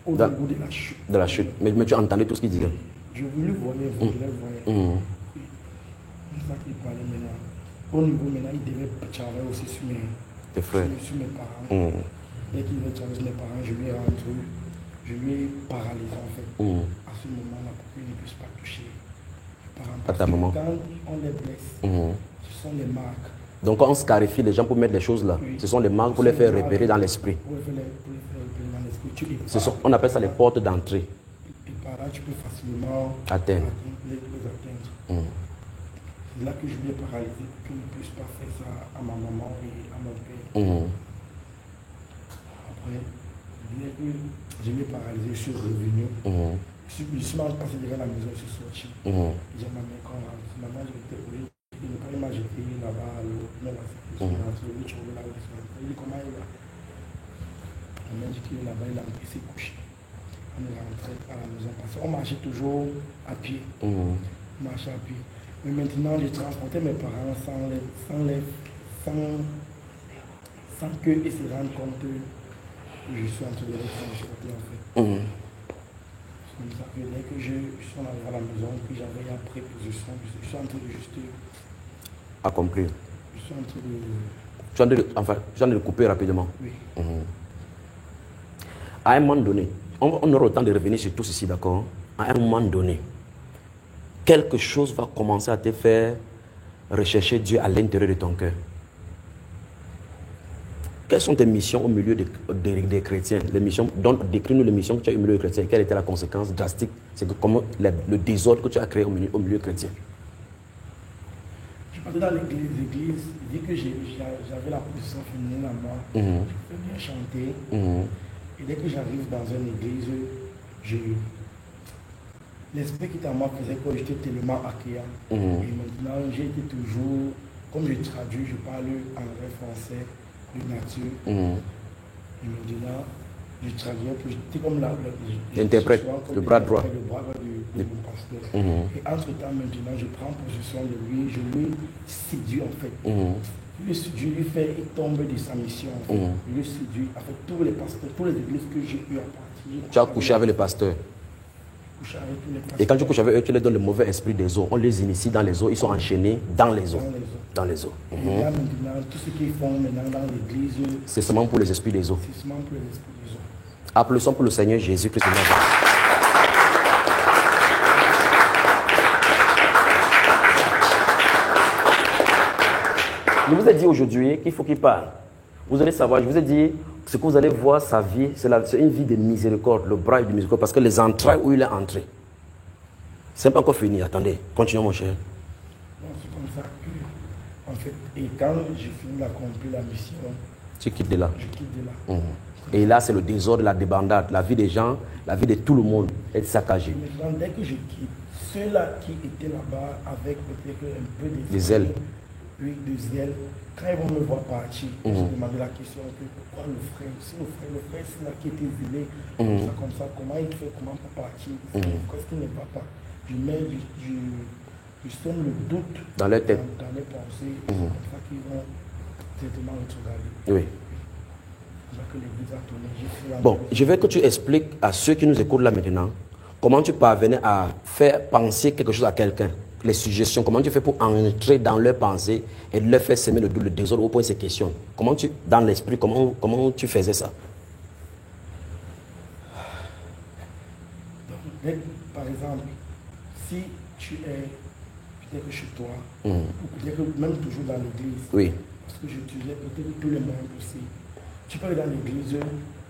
au niveau de la chute. De la chute, mais tu entendais tout ce qu'il disait. Je voulais voir, je le voyais. C'est ça qu'il parlait maintenant. Au niveau maintenant, il devait travailler aussi sur tes frères. Sur mes parents. Dès qu'il devait travailler sur mes parents, je lui ai rentré, je lui ai paralysé en fait. À ce moment-là, pour qu'il ne puisse pas toucher mes parents. À ta maman. Quand on les blesse, ce sont les marques. Donc quand on scarifie les gens pour mettre les choses là, ce sont les marques pour les faire repérer dans l'esprit. Pour les faire repérer dans l'esprit. On appelle ça les portes d'entrée. Et par là, tu peux facilement atteindre. Les atteindre. C'est là que je lui ai paralysé pour qu'il ne puisse pas faire ça à ma maman et à mon père. Après, je l'ai paralysé, je suis revenu. Je suis passé devant la maison, je suis sorti. J'ai dit à ma mère, quand maman, je vais t'écouler. Il ne pas m'ajouter là-bas, là, il dit comment il va. On m'a dit qu'il est là-bas, il s'est couché. On est rentré à la maison parce qu'on marchait toujours à pied. On marchait à pied. Mais maintenant, j'ai transporté mes parents sans qu'ils se rendent compte que je suis en train de les transporter en fait. C'est comme ça que dès que je suis arrivé à la maison, puis j'avais appris position, je suis en train de juste accomplir. Je suis en train de... Je viens de le couper rapidement. Oui. À un moment donné, on aura le temps de revenir sur tout ceci, d'accord? À un moment donné, quelque chose va commencer à te faire rechercher Dieu à l'intérieur de ton cœur. Quelles sont tes missions au milieu des chrétiens? Les missions, décris-nous les missions que tu as au milieu des chrétiens. Quelle était la conséquence drastique? C'est que comment le désordre que tu as créé au milieu chrétien. Je partais dans l'église, dès que j'avais la position féminine à moi, je pouvais bien chanter. Et dès que j'arrive dans une église, l'esprit qui était en moi faisait que j'étais tellement accueillant. Et maintenant, j'ai été toujours, comme je traduis, je parle en vrai français, de nature. Et maintenant, je traduis, j'étais comme l'interprète, le bras droit. De mon pasteur. Et entre-temps, maintenant, je prends possession de lui, je lui séduis en fait. Je lui fais, il tombe de sa mission. En fait. Je lui séduis. En fait, tous les pasteurs, toutes les églises que j'ai eu à partir. Tu as couché avec les pasteurs. Et quand tu couches avec eux, tu les donnes le mauvais esprit des eaux. On les initie dans les eaux, ils sont enchaînés dans les eaux. Dans les eaux. Et là, maintenant, tout ce qu'ils font maintenant dans l'église, c'est seulement pour les esprits des eaux. C'est seulement pour les esprits des eaux. Applaudissons pour le Seigneur Jésus-Christ. Je vous ai dit aujourd'hui qu'il faut qu'il parle. Vous allez savoir, je vous ai dit, ce que vous allez voir, sa vie, c'est une vie de miséricorde, le bras de miséricorde, parce que les entrailles où il est entré, c'est pas encore fini. Attendez, continuons mon cher. C'est comme ça que, en fait, et quand j'ai fini d'accomplir la mission, tu quittes de là. Je quitte de là. Et là, c'est le désordre, la débandade, la vie des gens, la vie de tout le monde est saccagée. Maintenant, dès que je quitte, ceux-là qui étaient là-bas avec peut-être un peu de zèle. Oui, de zèle. Quand ils vont me voir partir, je demande la question pourquoi le frère, si le frère c'est là qui était zélé, comme ça, comment il fait, comment pour partir, pourquoi est-ce qu'il ne va pas? Je sème le doute dans leur tête, dans les pensées, c'est comme ça qu'ils vont certainement regarder. Oui. Bon, je veux que tu expliques à ceux qui nous écoutent là maintenant comment tu parvenais à faire penser quelque chose à quelqu'un, les suggestions, comment tu fais pour entrer dans leurs pensées et leur faire semer le désordre au point de ces questions. Comment tu, dans l'esprit, comment tu faisais ça? Donc, par exemple, si tu es peut-être chez toi, ou peut-être même toujours dans l'église, oui. Parce que j'utilisais peut-être tous les moyens possibles. Tu peux aller dans l'église,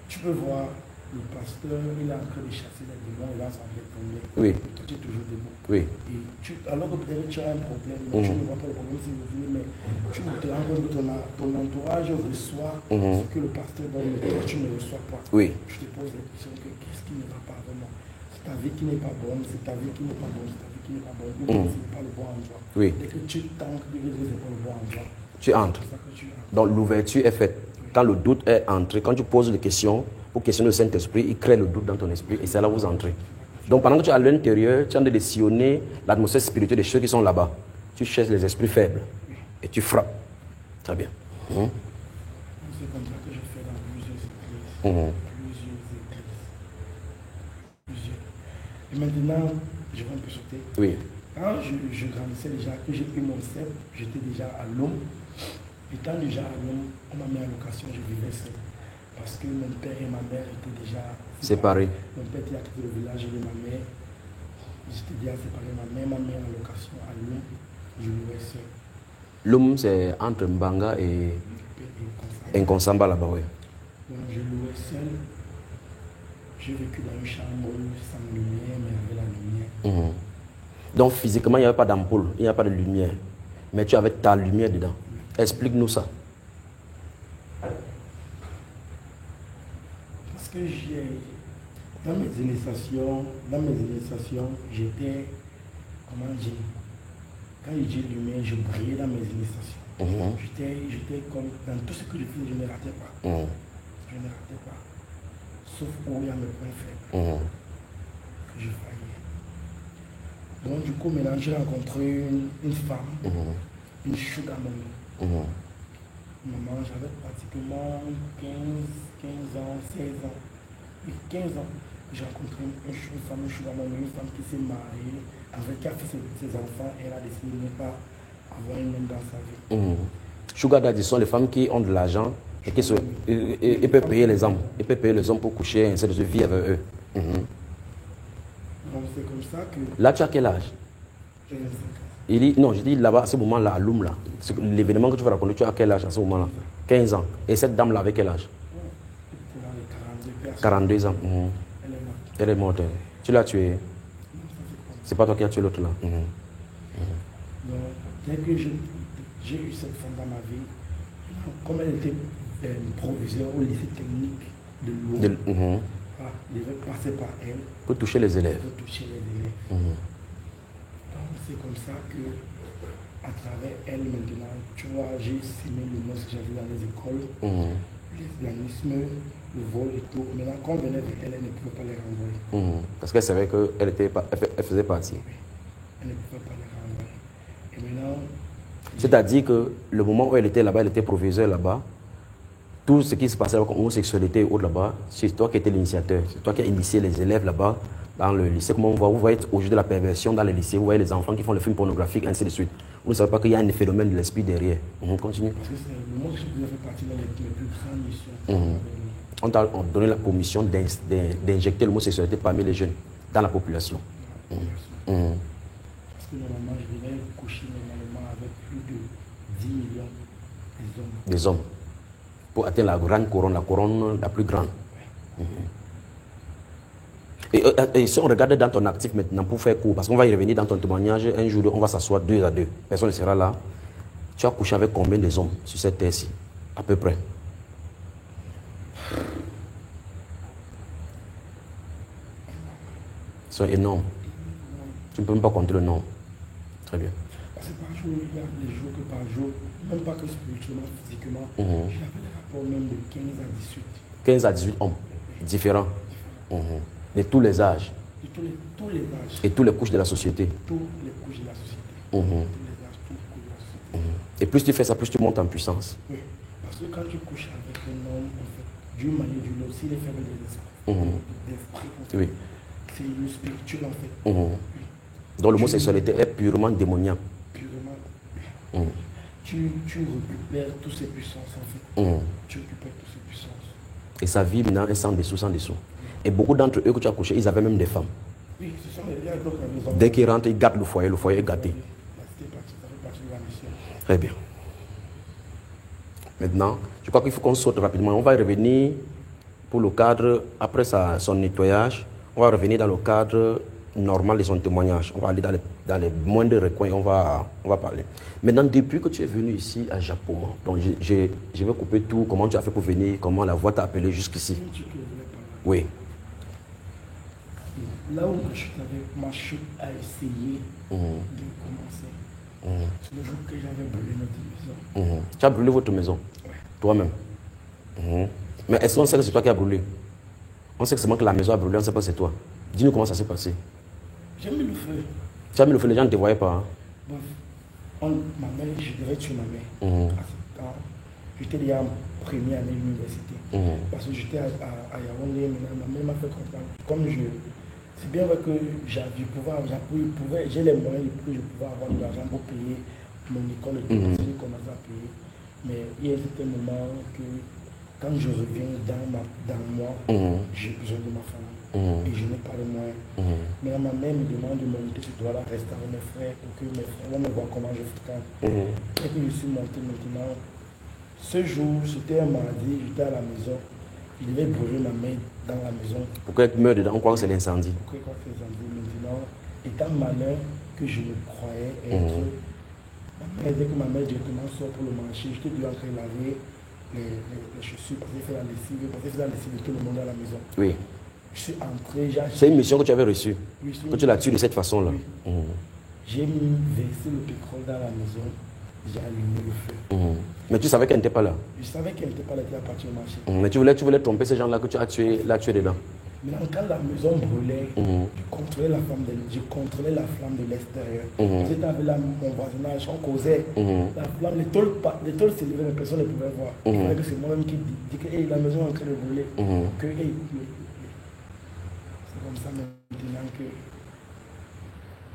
tu peux voir le pasteur, il est en train de chasser les démons, il va s'en faire tomber. Oui. Toi, tu es toujours debout. Oui. Et alors que peut-être tu as un problème, mais tu ne vois pas le problème si vous voulez, mais tu te rends compte que ton entourage reçoit ce que le pasteur donne, mais toi tu ne reçois pas. Oui. Tu te poses la question que qu'est-ce qui ne va pas vraiment? C'est ta vie qui n'est pas bonne, c'est ta vie qui n'est pas bonne, c'est ta vie qui n'est pas bonne, ou ce n'est pas le bon endroit. Oui. Dès que tu tentes de dire que ce n'est pas le bon endroit, tu entres. Donc l'ouverture est faite. Quand le doute est entré, quand tu poses les questions, pour questionner le Saint-Esprit, il crée le doute dans ton esprit et c'est là où vous entrez. Donc pendant que tu es à l'intérieur, tu es en train de sillonner l'atmosphère spirituelle de ceux qui sont là-bas. Tu cherches les esprits faibles et tu frappes. Très bien. C'est comme ça que je fais dans plusieurs églises. Et maintenant, je vais un peu sauter. Oui. Quand je grandissais déjà, que j'ai eu mon CEP, j'étais déjà à Lom. Étant déjà à Lom, on m'a mis en location, je vivais seul. Parce que mon père et ma mère étaient déjà séparés. Mon père était à côté du village et ma mère, j'étais déjà séparé. Ma mère m'a mis en location à Lom, je vivais seul. Lom, c'est entre Mbanga et Nkonsamba là-bas, oui. Donc je louais seul. J'ai vécu dans une chambre sans lumière, mais avec la lumière. Donc physiquement, il n'y avait pas d'ampoule, il n'y avait pas de lumière. Mais tu avais ta lumière dedans. Explique-nous ça. Parce que Dans mes initiations, j'étais, comment dire, quand il dit lumière, je brillais dans mes initiations. J'étais comme, dans tout ce que je faisais, je ne ratais pas. Je ne ratais pas. Sauf où il y a mes points faibles. Que je faillais. Donc du coup, maintenant, j'ai rencontré une femme, une sugar mommy. Maman, j'avais pratiquement 15 ans, 16 ans. Et 15 ans, j'ai rencontré une femme, une femme qui s'est mariée, avec qui a fait ses enfants, elle a décidé de ne pas avoir un homme dans sa vie. Sugar daddy sont les femmes qui ont de l'argent et qui peuvent payer les hommes. Ils peuvent payer les hommes pour coucher, ainsi de vivre avec eux. Donc c'est comme ça que... Là, tu as quel âge? J'ai 25 ans. Il dit, non, je dis là-bas, à ce moment-là, à Loum, là, l'événement que tu vas raconter, tu as quel âge à ce moment-là? 15 ans. Et cette dame-là avait quel âge? 42 ans. Elle est morte. Tu l'as tuée? C'est pas toi qui as tué l'autre là? Donc, dès que j'ai eu cette femme dans ma vie, comme elle était proviseure au lycée technique de Loum, voilà, je devais passer par elle. Pour toucher les élèves. Donc c'est comme ça que, à travers elle maintenant, tu vois, j'ai semé le mot que j'avais dans les écoles, l'espianisme, le vol et tout. Maintenant, quand on venait avec elle, elle ne pouvait pas les renvoyer. Parce qu'elle savait qu'elle faisait partie. Oui. Elle ne pouvait pas les renvoyer. Et maintenant... C'est-à-dire que le moment où elle était là-bas, elle était proviseure là-bas, tout ce qui se passait avec l'homosexualité et autres là-bas, c'est toi qui étais l'initiateur. C'est toi qui as initié les élèves là-bas, dans le lycée. Comment on voit, vous voyez au jeu de la perversion dans les lycées, vous voyez les enfants qui font les films pornographiques, ainsi de suite. Vous ne savez pas qu'il y a un phénomène de l'esprit derrière. Continue. Parce que c'est le monde qui fait partie de les plus grandes missions. On t'a donné la permission d'injecter l'homosexualité parmi les jeunes, dans la population. Parce que normalement, je devais coucher normalement avec plus de 10 millions des hommes. Pour atteindre la grande couronne, la couronne la plus grande. Et si on regarde dans ton actif maintenant, pour faire court, parce qu'on va y revenir dans ton témoignage, un jour, on va s'asseoir 2 à 2. Personne ne sera là. Tu as couché avec combien de hommes sur cette terre-ci? À peu près. Ils sont énormes. Tu ne peux même pas compter le nombre. Très bien. Parce que par jour, il y a des jours que par jour, même pas que spirituellement, physiquement, j'avais des rapports même de 15 à 18. 15 à 18 hommes différents. De tous les âges. De tous les âges. Et toutes les couches de la société. Toutes les couches de la société. Tous les âges, toutes les couches de la société. Et plus tu fais ça, plus tu montes en puissance. Oui. Parce que quand tu couches avec un homme, en fait, d'une manière ou d'une autre, s'il est faible d'esprit, Oui. c'est le spirituel en fait. Donc l'homosexualité est purement démoniaque. Purement. Tu récupères toutes ces puissances en fait. Tu récupères toutes ces puissances. Et sa vie maintenant est sans dessous, sans dessous. Et beaucoup d'entre eux que tu as couchés, ils avaient même des femmes. Oui, ce sont les hommes. Dès qu'ils rentrent, ils gâtent le foyer est gâté. Ça fait partie de la mission. Très bien. Maintenant, je crois qu'il faut qu'on saute rapidement. On va revenir pour le cadre, après son nettoyage, on va revenir dans le cadre normal de son témoignage. On va aller dans les moindres recoins, on va parler. Maintenant, depuis que tu es venu ici à Japon, donc je vais couper tout. Comment tu as fait pour venir? Comment la voix t'a appelé jusqu'ici? Oui. Là où ma chute a essayé de commencer, c'est le jour que j'avais brûlé notre maison. Tu as brûlé votre maison? Oui. Toi-même? Mais est-ce qu'on sait que c'est toi qui as brûlé? On sait que c'est moi que la maison a brûlé, on ne sait pas que c'est toi. Dis-nous comment ça s'est passé. J'ai mis le feu. Tu as mis le feu, les gens ne te voyaient pas. Bon, ma mère, je devais tuer ma mère. À ce temps, j'étais déjà en première année de l'université. Parce que j'étais à Yaoundé, ma mère m'a fait comprendre. Comme c'est bien vrai que j'ai les moyens que je pouvais avoir de l'argent pour payer mon école et tout, parce que j'ai commencé à payer. Mais il y a un moment que quand je reviens dans moi, j'ai besoin de ma famille. Et je n'ai pas de moyens. Mais ma mère me demande de monter sur doigt là, rester avec mes frères pour que mes frères vont me voir comment je fréquente. Et que je suis monté maintenant. Ce jour, c'était un mardi, j'étais à la maison. Il devait brûler ma mère dans la maison. Pourquoi elle meurt dedans? On croit que c'est l'incendie. Pourquoi c'est l'incendie maintenant? Étant malin que je le croyais être, dès que ma mère directement sort pour le marché, j'étais dû en train de laver les chaussures parce qu'elle fait la lessive, de tout le monde à la maison. Oui. Je suis entré, j'ai C'est une mission que tu avais reçue, Oui, c'est que tu l'as tué de cette façon-là. Oui. J'ai versé le pétrole dans la maison, j'ai allumé le feu. Mais tu savais qu'elle n'était pas là. Je savais qu'elle n'était pas là, qu'elle était partie au marché. Mais tu voulais tromper ces gens-là que tu as tués dedans. Maintenant, quand la maison brûlait, je contrôlais la flamme de l'extérieur. J'étais avec mon voisinage, on causait. La flamme, les tôles s'élevaient, mais personne ne pouvait voir. Il fallait que c'est moi-même qui dis que hey, la maison est en train de brûler. Que, hey, c'est comme ça maintenant que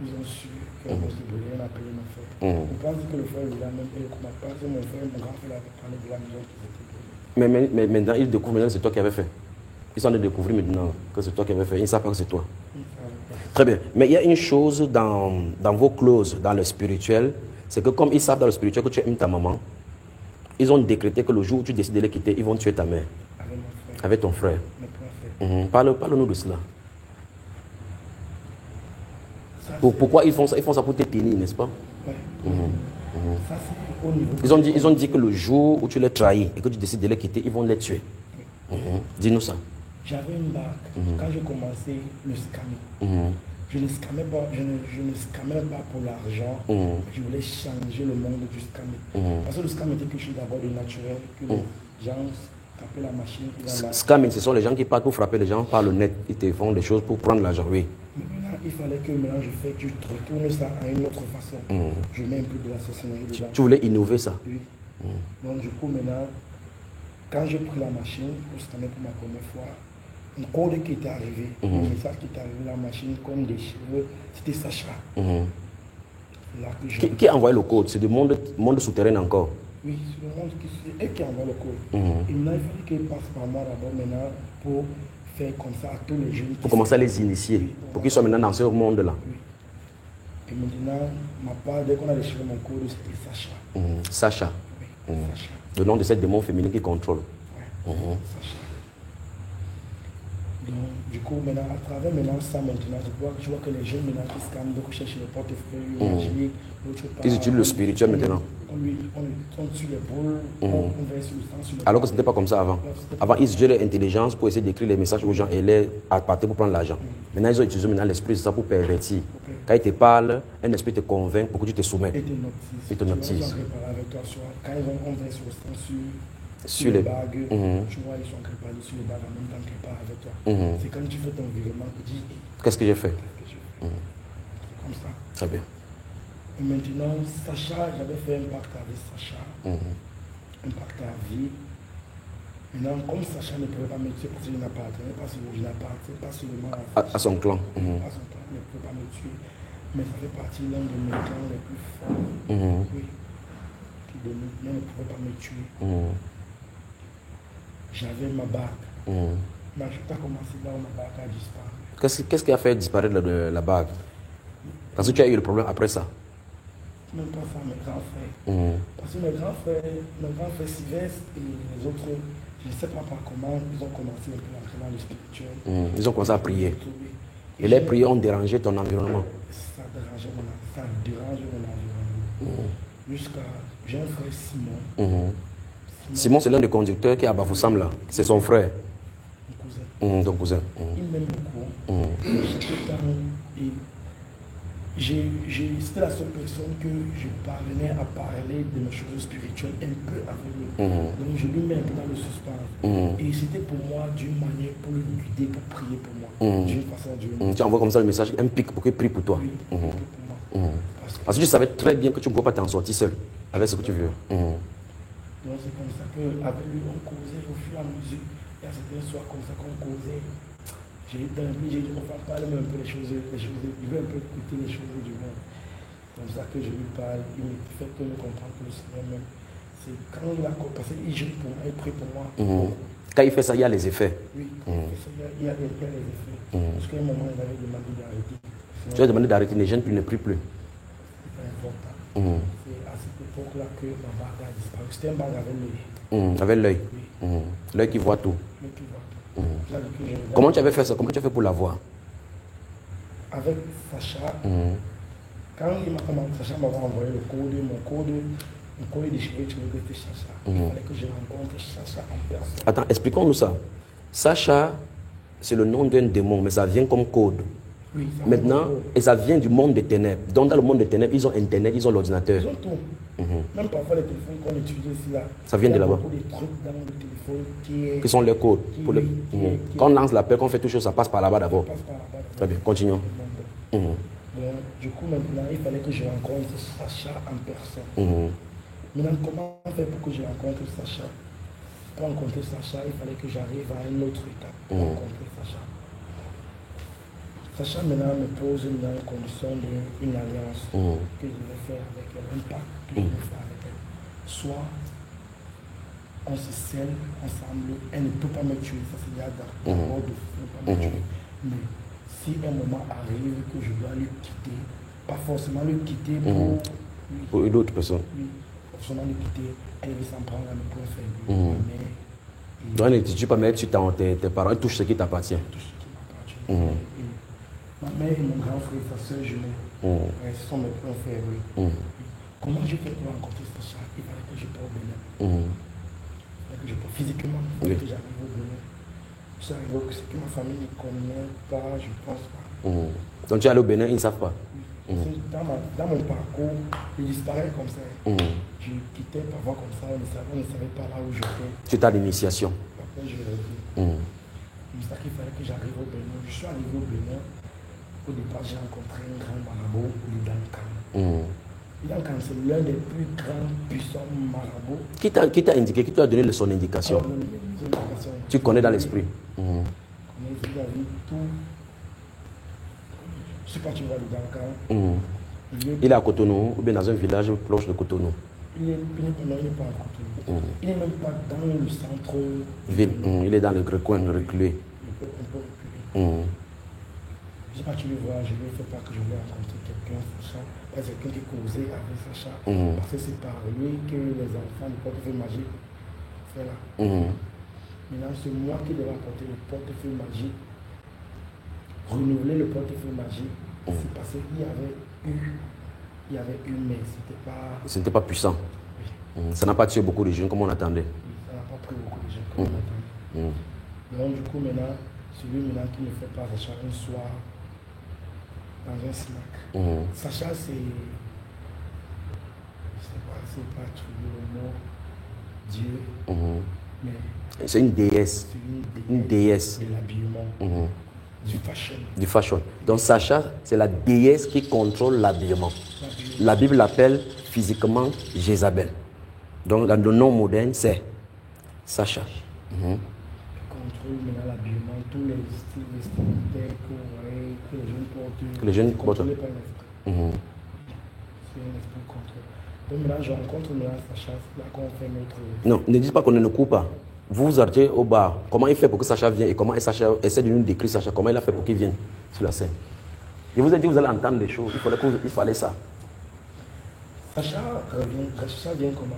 ils ont su que la maison brûlait, on a appelé mon frère. On pense que le frère est là même, et qu'on m'a parlé, mon frère, mon grand frère avait parlé de la maison qui était brûlée. Mais maintenant, ils découvrent maintenant que c'est toi qui avais fait. Ils sont en train de découvrir maintenant que c'est toi qui avais fait. Ils ne savent pas que c'est toi. Très bien. Mais il y a une chose dans vos clauses, dans le spirituel, c'est que comme ils savent dans le spirituel que tu aimes ta maman, ils ont décrété que le jour où tu décides de les quitter, ils vont tuer ta mère. Avec mon frère. Avec ton frère. Mon frère. Parle-nous de cela. Pourquoi ils font ça? Ils font ça pour te punir, n'est-ce pas? Ouais. Ça, c'est au niveau. Ils ont dit que le jour où tu les trahis et que tu décides de les quitter, ils vont les tuer. Dis-nous ça. J'avais une barque. Quand j'ai commencé le scamming, je ne scammais pas pour l'argent. Je voulais changer le monde du scamming. Parce que le scamming était quelque chose d'abord de naturel, que les gens tapaient la machine. Scamming, ce sont les gens qui partent pour frapper les gens par le net. Ils te font des choses pour prendre l'argent, oui. Maintenant, il fallait que maintenant je retourne ça à une autre façon. Je mets un peu de la sorcellerie dedans. Tu voulais innover ça? Oui. Donc du coup, maintenant, quand j'ai pris la machine pour scanner pour ma première fois, un code qui était arrivé, le message qui était arrivé dans la machine comme des cheveux, c'était Sacha. Là que Qui a envoyé le code? C'est du monde souterrain encore? Oui, c'est le monde qui envoie le code. Et maintenant, il fallait qu'il passe par moi d'abord maintenant pour faire comme ça à tous les jeunes. Pour commencer à les initier, pour qu'ils soient maintenant dans ce monde-là. Oui. Et maintenant, ma part, dès qu'on a déchiré mon code, c'était Sacha. Sacha. Oui, Sacha. Le nom de cette démon féminine qui contrôle. Sacha. Donc, du coup, maintenant, à travers maintenant ça, maintenant, je vois que les jeunes maintenant qui scannent, donc cherchent les portefeuilles, magiques, l'autre part. Ils utilisent le spirituel maintenant. On tue les boules, on verse le sang sur les Alors que ce n'était pas comme ça avant. Avant, ils utilisaient l'intelligence pour essayer d'écrire les messages aux gens et les partir pour prendre l'argent. Maintenant, ils ont utilisé l'esprit, c'est ça pour pervertir. Quand ils te parlent, un esprit te convainc pour que tu te soumettes. Et te noctise. Quand on verse le sang sur les bagues, tu vois, ils sont préparés sur les bagues en même temps qu'ils parlent avec toi. C'est quand tu fais ton virement que tu dis qu'est-ce que j'ai fait? Comme ça. Très bien. Et maintenant, Sacha, j'avais fait un pacte avec Sacha, un pacte à vie. Maintenant, comme Sacha ne pouvait pas me tuer parce qu'il n'appartenait pas seulement à son clan. À son clan, il ne pouvait pas me tuer. Mais ça fait partie l'un de mes clans les plus forts. Oui. Il ne pouvait pas me tuer. J'avais ma bague. Mais je n'ai pas commencé là où ma bague a disparu. Qu'est-ce qui a fait disparaître la bague? Parce que tu as eu le problème après ça. Même pas ça, mes grands frères. Parce que mes grands frères Sylvestre et les autres, je ne sais pas par comment, ils ont commencé un peu à entrer dans le spirituel. Ils ont commencé à prier. Et les prières ont dérangé ton environnement. Ça dérangeait mon environnement. Jusqu'à, j'ai un frère Simon. Simon, c'est l'un des conducteurs qui est à Bafoussam là. C'est son frère. Mon cousin. Ton cousin. Il m'aime beaucoup. C'était la seule personne que je parvenais à parler de mes choses spirituelles un peu avec lui. Donc je lui mets un peu dans le suspense. Et c'était pour moi d'une manière pour lui guider, pour prier pour moi. D'une façon d'une. Tu envoies comme ça le message, un pic pour qu'il prie pour toi. Oui, pour moi. Parce que tu savais très bien que tu ne pouvais pas t'en sortir seul avec ce que tu veux. Donc c'est comme ça qu'avec lui on causait au fur et à mesure. Il y a certains soirs comme ça qu'on causait. J'ai dit on va parler un peu des choses, je veux un peu écouter les choses du monde. C'est comme ça que je lui parle, il me fait que je comprends que le Seigneur même. C'est quand il a passé, il joue pour moi, il prie pour moi. Quand il fait ça, il y a les effets. Oui, quand il fait ça, il y a les effets. Parce qu'à un moment, il avait demandé d'arrêter. Tu as demandé d'arrêter, les jeunes, puis ne prient plus. C'est important. C'est à cette époque-là que ma bague a disparu. C'était un bague avec l'œil. Avec l'œil. Oui. L'œil qui voit tout. L'œil qui voit tout. Comment tu avais fait ça? Comment tu as fait pour l'avoir? Avec Sacha, quand il m'a commandé, Sacha m'avait envoyé le code, mon code est déchiré, tu veux que c'était Sacha. Il fallait que je rencontre Sacha en personne. Attends, expliquons-nous ça. Sacha c'est le nom d'un démon, mais ça vient comme code. Oui, ça Maintenant, va. et ça vient du monde des ténèbres. Donc dans le monde des ténèbres, ils ont Internet, ils ont l'ordinateur. Ils ont tout. Même parfois les téléphones qu'on utilise ici là. Ça vient il y a de là-bas. beaucoup de trucs dans le téléphone qui est. Qui sont les codes pour les... qui- Quand on lance l'appel, quand on fait tout chose, ça passe par là-bas d'abord. passe par là-bas. Très bien, continuons. Bon, du coup, maintenant, il fallait que je rencontre Sacha en personne. Maintenant, comment faire pour que je rencontre Sacha? Pour rencontrer Sacha, il fallait que j'arrive à une autre étape pour rencontrer Sacha. Sacha maintenant me pose une condition d'une alliance que je vais faire avec elle, un pacte que je vais faire avec elle. Soit on se scelle ensemble, elle ne peut pas me tuer, ça c'est déjà d'accord, de ne pas me tuer. Mais si un moment arrive que je dois le quitter, pas forcément le quitter Pour une autre personne. oui, forcément le quitter, elle veut s'en prendre à mes points faibles. Donc elle ne te tue pas, mais tu tes parents, elle touche ce qui t'appartient. Tout ce qui m'appartient. Et ma mère et mon grand frère, sa soeur jumelle, ce sont mes points faibles. Comment je fais pour rencontrer Sacha? Il fallait que je parte au Bénin. Il fallait que je parte physiquement, il fallait que j'arrive au Bénin. Je suis arrivé que ce que ma famille ne connaît pas, je ne pense pas. Donc tu es allé au Bénin, ils ne savent pas. Dans mon parcours, je disparais comme ça. Je quittais parfois comme ça, on ne savait pas là où j'étais. Tu étais à l'initiation. Après, je reviens. C'est ça qu'il fallait que j'arrive au Bénin. Je suis arrivé au Bénin. Au départ, j'ai rencontré un grand marabout, Lidan. Lidan, c'est l'un des plus grands, puissants marabouts. Qui t'a indiqué, qui t'a donné son indication? Tu connais dans l'esprit. Il a vu tout. Je ne sais pas, tu vois Lidan. Il est à Cotonou, ou bien dans un village proche de Cotonou. Il n'est pas à Cotonou. Il n'est même pas dans le centre. Ville. Il est dans le coin reculé. Un peu reculé. Je ne sais pas, tu le vois, je ne fais pas que je voulais rencontrer quelqu'un, Sacha. Pas quelqu'un qui causait avec Sacha. Parce que c'est par lui que les enfants du portefeuille magique sont là. Maintenant, c'est moi qui devais apporter le portefeuille magique, renouveler le portefeuille magique. C'est parce qu'il y avait eu, mais c'était pas. Ce n'était pas puissant. Ça n'a pas tué beaucoup de jeunes comme on attendait. Ça n'a pas pris beaucoup de jeunes comme on attendait. Donc, du coup, maintenant, celui maintenant qui ne fait pas Sacha un soir dans un snack. Sacha, c'est pas trouver le mot Dieu, mais c'est une déesse. c'est Une déesse. de l'habillement, du fashion. Du fashion. Donc Sacha, c'est la déesse qui contrôle l'habillement. La Bible l'appelle physiquement Jézabel. Donc le nom moderne, c'est Sacha. Contrôle maintenant l'habillement, tous les styles vestimentaires que les jeunes portent. Que les jeunes portent. Contrôlés par l'esprit. C'est un esprit contrôle. Donc maintenant, je rencontre maintenant Sacha, là qu'on fait notre. Non, ne dites pas qu'on ne le coupe pas. Vous vous arrêtez au bar. Comment il fait pour que Sacha vienne et comment Sacha essaie de nous décrire Sacha, comment il a fait pour qu'il vienne sur la scène. Je vous ai dit, vous allez entendre des choses. Il fallait ça. Sacha vient comment?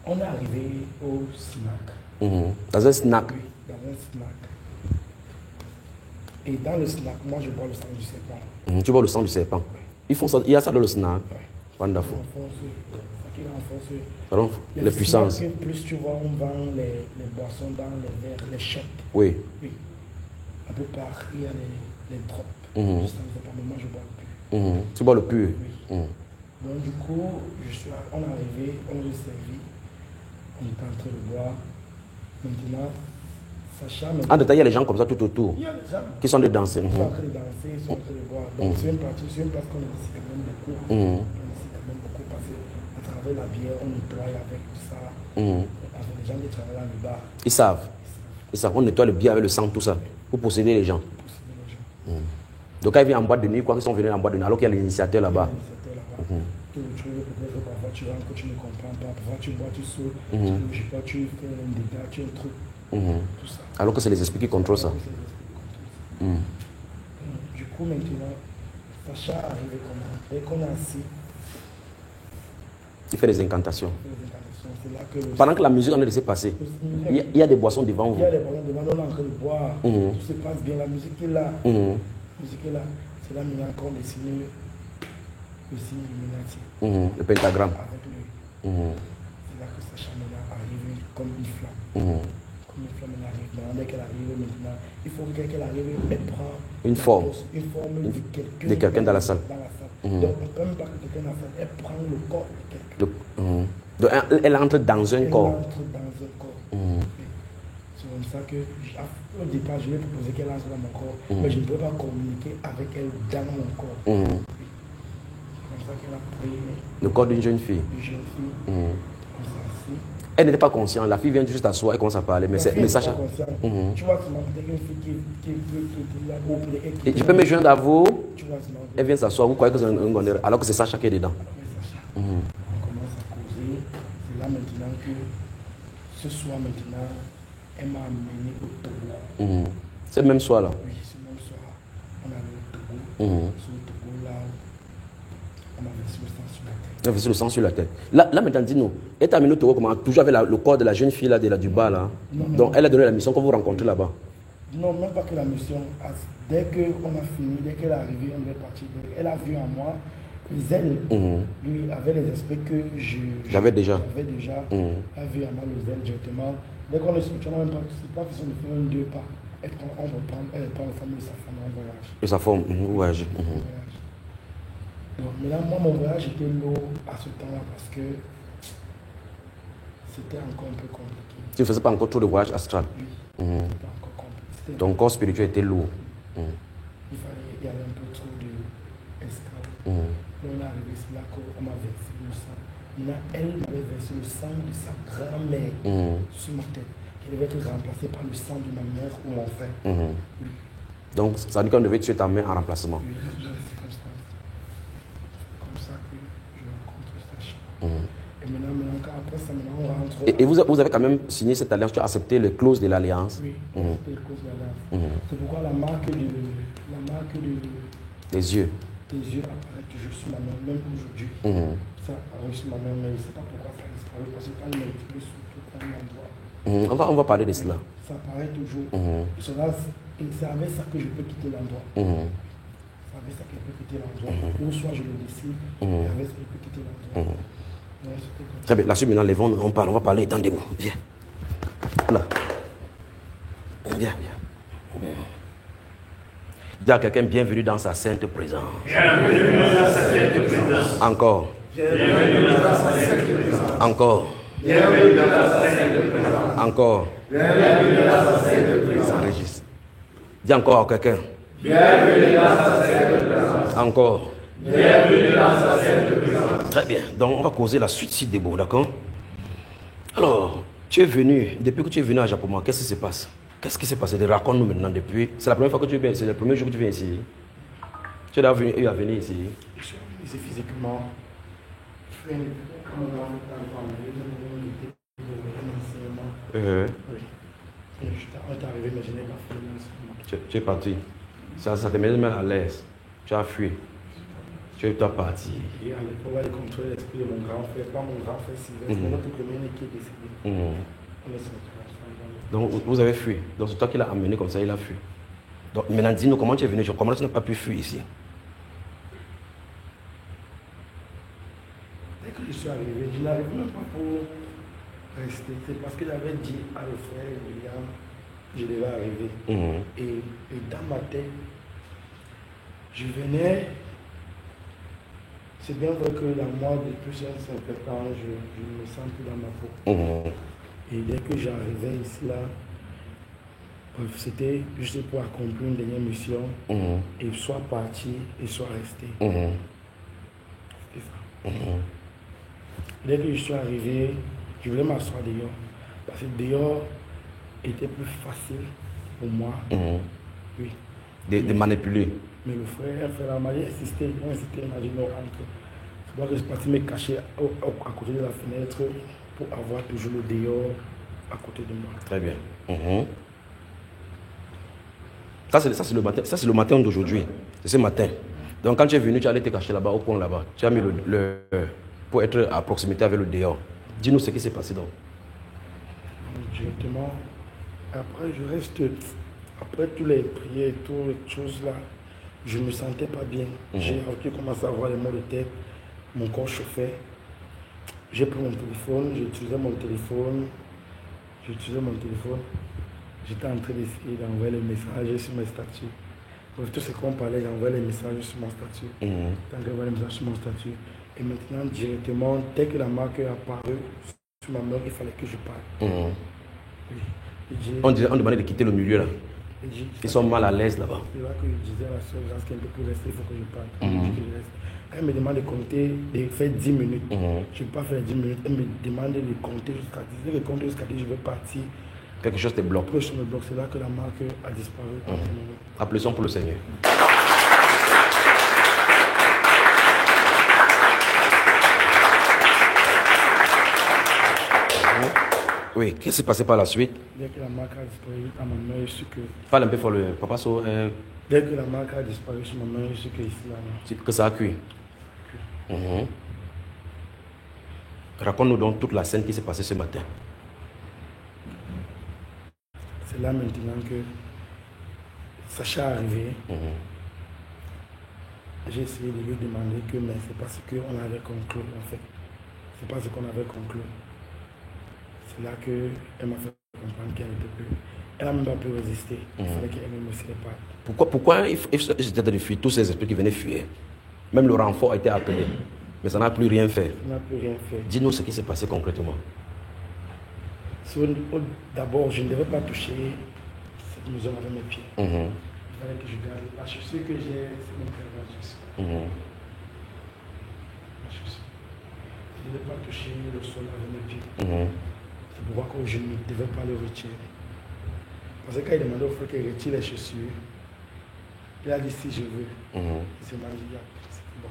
On est arrivé au snack. Dans un snack. Oui, dans un snack. Et dans le snack, moi je bois le sang du serpent. Tu vois le sang du serpent. Ils font ça, il y a ça dans le snack. Wonderful. Pardon, les puissances. Plus tu vois, on vend les boissons dans les verres, les chèques. Oui. Oui. Un peu part, il y a les drops. Je ne sais pas, mais moi je bois le pur. Tu bois le pur. Oui. Donc du coup, on est arrivé, on nous a servi, on est en train de boire. Maintenant, Sacha... En détail, il y a les gens comme ça tout autour. Il y a des gens qui sont des danseurs. Ils sont en train de danser, ils sont en train de boire. Donc c'est une partie, parce qu'on est ici quand même beaucoup. On est ici quand même beaucoup parce qu'à travers la bière, on nettoie avec ça. Avec les gens qui travaillent dans le bar. Ils savent. On nettoie le bière avec le sang, tout ça. Pour posséder les gens. Donc quand ils viennent en boîte de nuit, quoi, ils sont venus en boîte de nuit, alors qu'il y a l'initiateur là-bas. Tu le trouves, peut-être parfois tu rentres, tu ne comprends pas, parfois tu bois, tu sautes, tu ne bouges pas, tu fais un dégât, tu un truc, tout ça. Alors que c'est les esprits qui contrôlent ça. Du coup, maintenant, Sacha arrive comment? Dès qu'on est assis, il fait des incantations. c'est là que Pendant que la musique en est laissée passer, il y a des boissons devant vous. Il y a des boissons devant nous, on est en train de boire, tout se passe bien, la musique est là. La musique est là. C'est là maintenant qu'on dessine le signe Illuminati. Le pentagramme. Avec lui. C'est là que Sacha maintenant arrive comme une flamme. Comme une flamme, elle arrive. Maintenant, dès qu'elle arrive, maintenant, il faut qu'elle arrive, elle prend une forme de quelqu'un dans la salle. Donc, on ne peut même pas que quelqu'un dans la salle, elle prend le corps de quelqu'un. Donc, elle entre dans un corps. Elle entre dans un corps. C'est comme ça que, au départ, je lui ai proposé qu'elle entre dans mon corps, mais je ne peux pas communiquer avec elle dans mon corps. C'est comme ça qu'elle a pris le corps d'une jeune fille. une jeune fille, comme ça, ici. Elle n'était pas consciente. La fille vient juste s'asseoir et commence à parler. Mais Sacha. Tu vois, tu m'as peut-être une fille qui est là-haut. Et je peux me joindre à vous. Tu vois, tu m'as Elle vient s'asseoir. Vous croyez que c'est un gondeur alors que c'est Sacha qui est dedans. On commence à causer. C'est là maintenant que ce soir maintenant, elle m'a amené au Togo. C'est le même soir là. Oui, ce même soir, on allait au Togo. Sur le Togo là, on m'a versé le sang sur la tête. Elle a versé le sang sur la tête. Là maintenant, dis-nous, elle t'a amené au Togo comment? Toujours avec le corps de la jeune fille là, du bar là. Donc elle a donné la mission qu'on vous rencontrez là-bas. Non, même pas que la mission. Dès qu'on a fini, dès qu'elle est arrivée, on devait partir. Elle a vu en moi les ailes. Lui avait les aspects que j'avais déjà. Elle a vu en moi les ailes directement. Dès qu'on est sorti, on n'a même pas question de faire un deux pas. Elle prend la famille de sa femme en voyage. Et sa femme, voyage. Donc, mais là, moi, mon voyage était lourd à ce temps-là parce que c'était encore un peu compliqué. Tu ne faisais pas encore trop de voyage astral? Oui, c'était encore compliqué. Ton corps spirituel était lourd. Il y avait un peu trop d'escale. On est arrivé ici là, on m'a versé le sang. Maintenant, elle m'avait versé le sang de sa grand-mère sur ma tête. Qui devait être remplacé par le sang de ma mère ou mon frère. Oui. Donc, ça veut dire qu'on devait tuer ta mère en remplacement. Oui, c'est comme ça que je rencontre Sacha. Et maintenant, après ça, on rentre. Et vous avez quand même signé cette alliance, tu as accepté les clauses de l'alliance? Oui, les clauses de l'alliance. C'est pourquoi la marque des yeux. Tes yeux apparaissent toujours sur ma main, même aujourd'hui. Ça apparaît sur ma main, mais je ne sais pas pourquoi ça disparaît, parce que quand il est plus sur tout un endroit. On va parler de cela. Ça apparaît toujours. C'est avec ça que je peux quitter l'endroit. C'est avec ça que je peux quitter l'endroit. Ou soit je le décide, et avec ça que je peux quitter l'endroit. Très bien, là-dessus maintenant, on va parler, étendez-vous. Viens. Là. Viens. Dis à quelqu'un, bienvenue dans sa sainte présence. Bienvenue dans sa sainte présence. Encore. Bienvenue dans sa sainte présence. Encore. Bienvenue dans sa sainte présence. Encore. Bienvenue dans sa sainte présence. Enregistre. Dis encore à quelqu'un. Bienvenue dans sa sainte présence. Encore. Bienvenue dans sa sainte présence. Très bien. Donc, on va causer la suite si debout, d'accord? Alors, depuis que tu es venu à Japoma, qu'est-ce qui se passe? Qu'est-ce qui s'est passé? Raconte-nous maintenant depuis. C'est la première fois que tu viens, c'est le premier jour que tu viens ici. Tu es eu à venir ici. Je suis venu ici physiquement. Je fais un enseignement. Oui. On est arrivé, mais je n'ai pas fait l'enseignement. Tu es parti. Ça te met mal à l'aise. Tu as fui. Tu es parti. Et à l'époque, il contrôlait l'esprit de mon grand frère, pas mon grand frère Sylvestre, mais notre premier qui est décédé. On est sortis ensemble. Donc vous avez fui. Donc c'est toi qui l'as amené comme ça, il a fui. Donc maintenant dis-nous comment tu es venu, comment tu n'as pas pu fuir ici. Dès que je suis arrivé, je n'arrive même pas pour rester. C'est parce que j'avais dit à le frère William, je devais arriver. Et dans ma tête, je venais. C'est bien vrai que la mort de plusieurs ans, je me sens plus dans ma peau. Et dès que j'arrivais ici, là, c'était juste pour accomplir une dernière mission, et soit partir et soit rester. C'est ça. Dès que je suis arrivé, je voulais m'asseoir dehors. Parce que dehors était plus facile pour moi. Oui. De manipuler. Mais le frère m'a insisté, il m'a dit non, entre. C'est pour que je suis parti me cacher à côté de la fenêtre pour avoir toujours le dehors à côté de moi. Très bien. Ça, c'est le matin d'aujourd'hui. C'est ce matin. Donc, quand tu es venu, tu allais te cacher là-bas, au coin là-bas. Tu as mis pour être à proximité avec le dehors. Dis-nous ce qui s'est passé donc. Directement, après toutes les prières et toutes les choses là, je ne me sentais pas bien. J'ai commencé à avoir les maux de tête, mon corps chauffait. J'ai pris mon téléphone, j'ai utilisé mon téléphone. J'étais en train d'essayer d'envoyer les messages sur mes statuts. Bref, tout ce qu'on parlait, j'envoyais les messages sur mon statut. Tant que j'envoyais les messages sur mon statut. Et maintenant, directement, dès que la marque est apparue sur ma main, il fallait que je parle. Oui. On demandait de quitter le milieu là. Ils sont mal à l'aise là-bas. C'est là que je disais à la soeur, qui est un peu plus restée, il faut que je parle. Elle me demande de compter, de faire 10 minutes. Je ne peux pas faire 10 minutes. Elle me demande de compter jusqu'à 10. Dès que je compte jusqu'à 10, je vais partir. Quelque chose te bloque. Quelque chose me bloque. C'est là que la marque a disparu. Applaudissons pour le Seigneur. Oui, qu'est-ce qui s'est passé par la suite? Dès que la marque a disparu, à ma main, je suis que... Parle un peu fort, le papa. Dès que la marque a disparu sur ma main, je suis que ici, là. Que ça a cuit. Raconte-nous donc toute la scène qui s'est passée ce matin. C'est là maintenant que Sacha est arrivé. J'ai essayé de lui demander que, mais c'est parce qu'on avait conclu, en fait. C'est pas ce qu'on avait conclu. C'est là qu'elle m'a fait comprendre qu'elle n'était plus. Elle n'a même pas pu résister. Il fallait qu'elle me laisse pas. Pourquoi ils étaient de fuir tous ces esprits qui venaient fuir? Même le renfort a été appelé. Mais ça n'a plus rien fait. Ça n'a plus rien fait. Dis-nous ce qui s'est passé concrètement. D'abord, je ne devais pas toucher cette maison avec mes pieds. Il fallait que je garde la chaussure que j'ai, c'est mon père la chaussure. La chaussure. Je ne devais pas toucher le sol avec mes pieds. C'est pourquoi je ne devais pas le retirer. Parce que quand il demandait au frère qu'il retire les chaussures, il a dit si je veux. Il s'est dit, c'est bon,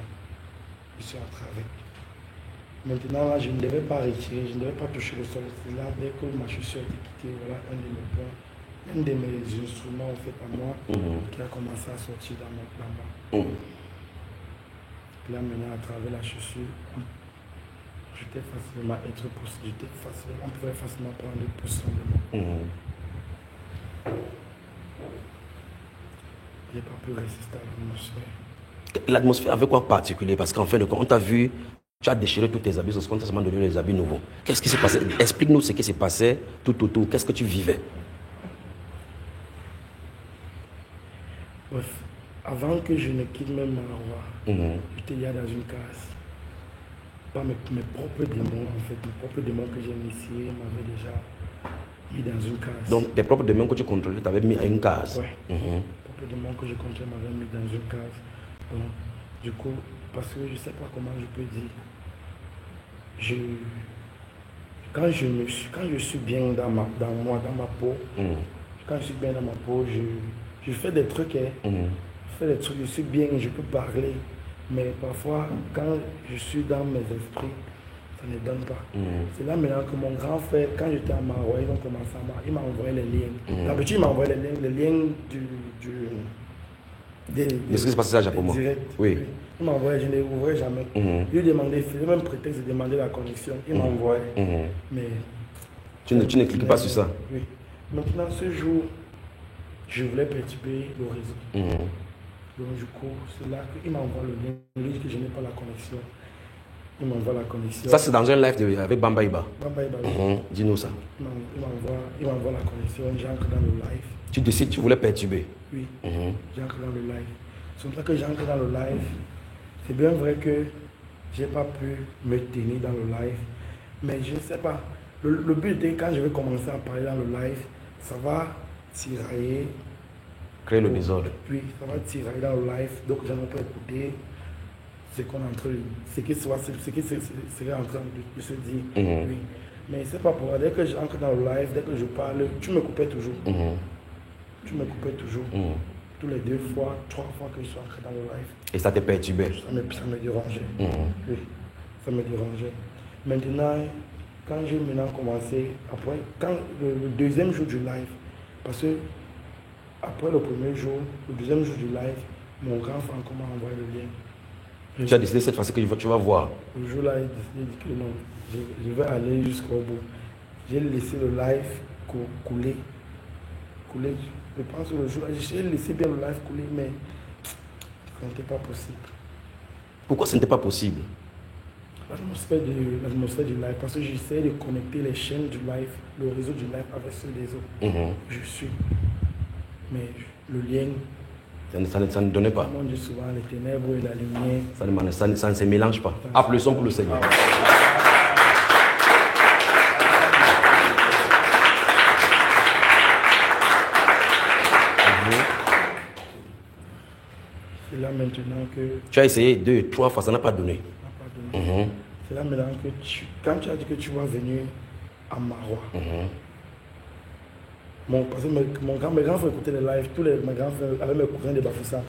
je suis entré avec. Maintenant, là, je ne devais pas retirer, je ne devais pas toucher le sol. C'est là, dès que ma chaussure a été quittée, voilà un de mes points, un de mes instruments en fait à moi, qui a commencé à sortir dans mon plan. Là, maintenant, à travers la chaussure, j'étais facilement être possible, on pouvait facilement prendre possession de moi. Je n'ai pas pu résister à l'atmosphère. L'atmosphère avait quoi de particulier? Parce qu'en fin de compte, on t'a vu, tu as déchiré tous tes habits, parce qu'on t'a seulement donné les habits nouveaux. Qu'est-ce qui s'est passé? Explique-nous ce qui s'est passé tout autour. Qu'est-ce que tu vivais? Bref, avant que je ne quitte même Malawa, j'étais là dans une case. Pas mes propres démons, en fait, mes propres démons que j'ai initiés m'avaient déjà mis dans une case. Donc, tes propres démons que tu contrôlais, tu avais mis à une case? Oui. Les propres démons que je contrôlais m'avaient mis dans une case. Donc, du coup, parce que je ne sais pas comment je peux dire, quand je suis bien dans ma peau, quand je suis bien dans ma peau, je fais des trucs, je suis bien, je peux parler. Mais parfois, quand je suis dans mes esprits, ça ne donne pas. C'est là maintenant que mon grand frère, quand j'étais à Marois, ils ont commencé à il m'a envoyé les liens. D'habitude, il m'a envoyé les liens de ce qui se passait à Japon. Oui. Il m'a envoyé, je ne les ouvrais jamais. Je lui demandais, il faisait même prétexte de demander la connexion. Il m'a envoyé. Mais tu ne cliques pas sur ça? Oui. Maintenant, ce jour, je voulais perturber le réseau. Donc du coup, c'est là qu'il m'envoie le lien. Il dit que je n'ai pas la connexion. Il m'envoie la connexion. Ça, c'est dans un live avec Bamba Iba. Bamba Iba. Dis-nous ça. Il m'envoie la connexion. J'entre dans le live. Tu décides, tu voulais perturber? Oui. J'entre dans le live. C'est pour ça que j'entre dans le live. C'est bien vrai que je n'ai pas pu me tenir dans le live. Mais je ne sais pas. Le but était quand je vais commencer à parler dans le live, ça va tirailler. Créer le désordre. Oui, ça va tirer dans le live, donc je n'ai pas écouté ce qu'on est en train de, ce qui serait en train de se dire. Oui. Mais c'est pas pour dès que j'entre dans le live, dès que je parle, tu me coupais toujours. Tu me coupais toujours. Tous les 2 fois, 3 fois que je suis entré dans le live. Et ça te perturbait? Ça me dérangeait. Oui, ça me dérangeait. Maintenant, quand j'ai maintenant commencé, après, quand le deuxième jour du live, parce que après le premier jour, le deuxième jour du live, mon grand frère m'a envoyé le lien. Tu as décidé cette fois-ci que tu vas voir? Le jour-là, il a dit que non, je vais aller jusqu'au bout. J'ai laissé le live couler. Je pense que le jour-là, j'ai laissé bien le live couler, mais ce n'était pas possible. Pourquoi ce n'était pas possible? L'atmosphère du live, parce que j'essaie de connecter les chaînes du live, le réseau du live avec ceux des autres. Je suis. Mais le lien, ça ne donnait pas. on dit souvent les ténèbres et la lumière. Ça ne se mélange pas. Applaudissons pour le Seigneur. C'est là maintenant que... Tu as essayé 2, 3 fois, ça n'a pas donné. C'est là maintenant que quand tu as dit que tu vas venir à Marois, parce que mes grands frères écoutaient le live, mes grands frères avec mes cousins de Bafoussa,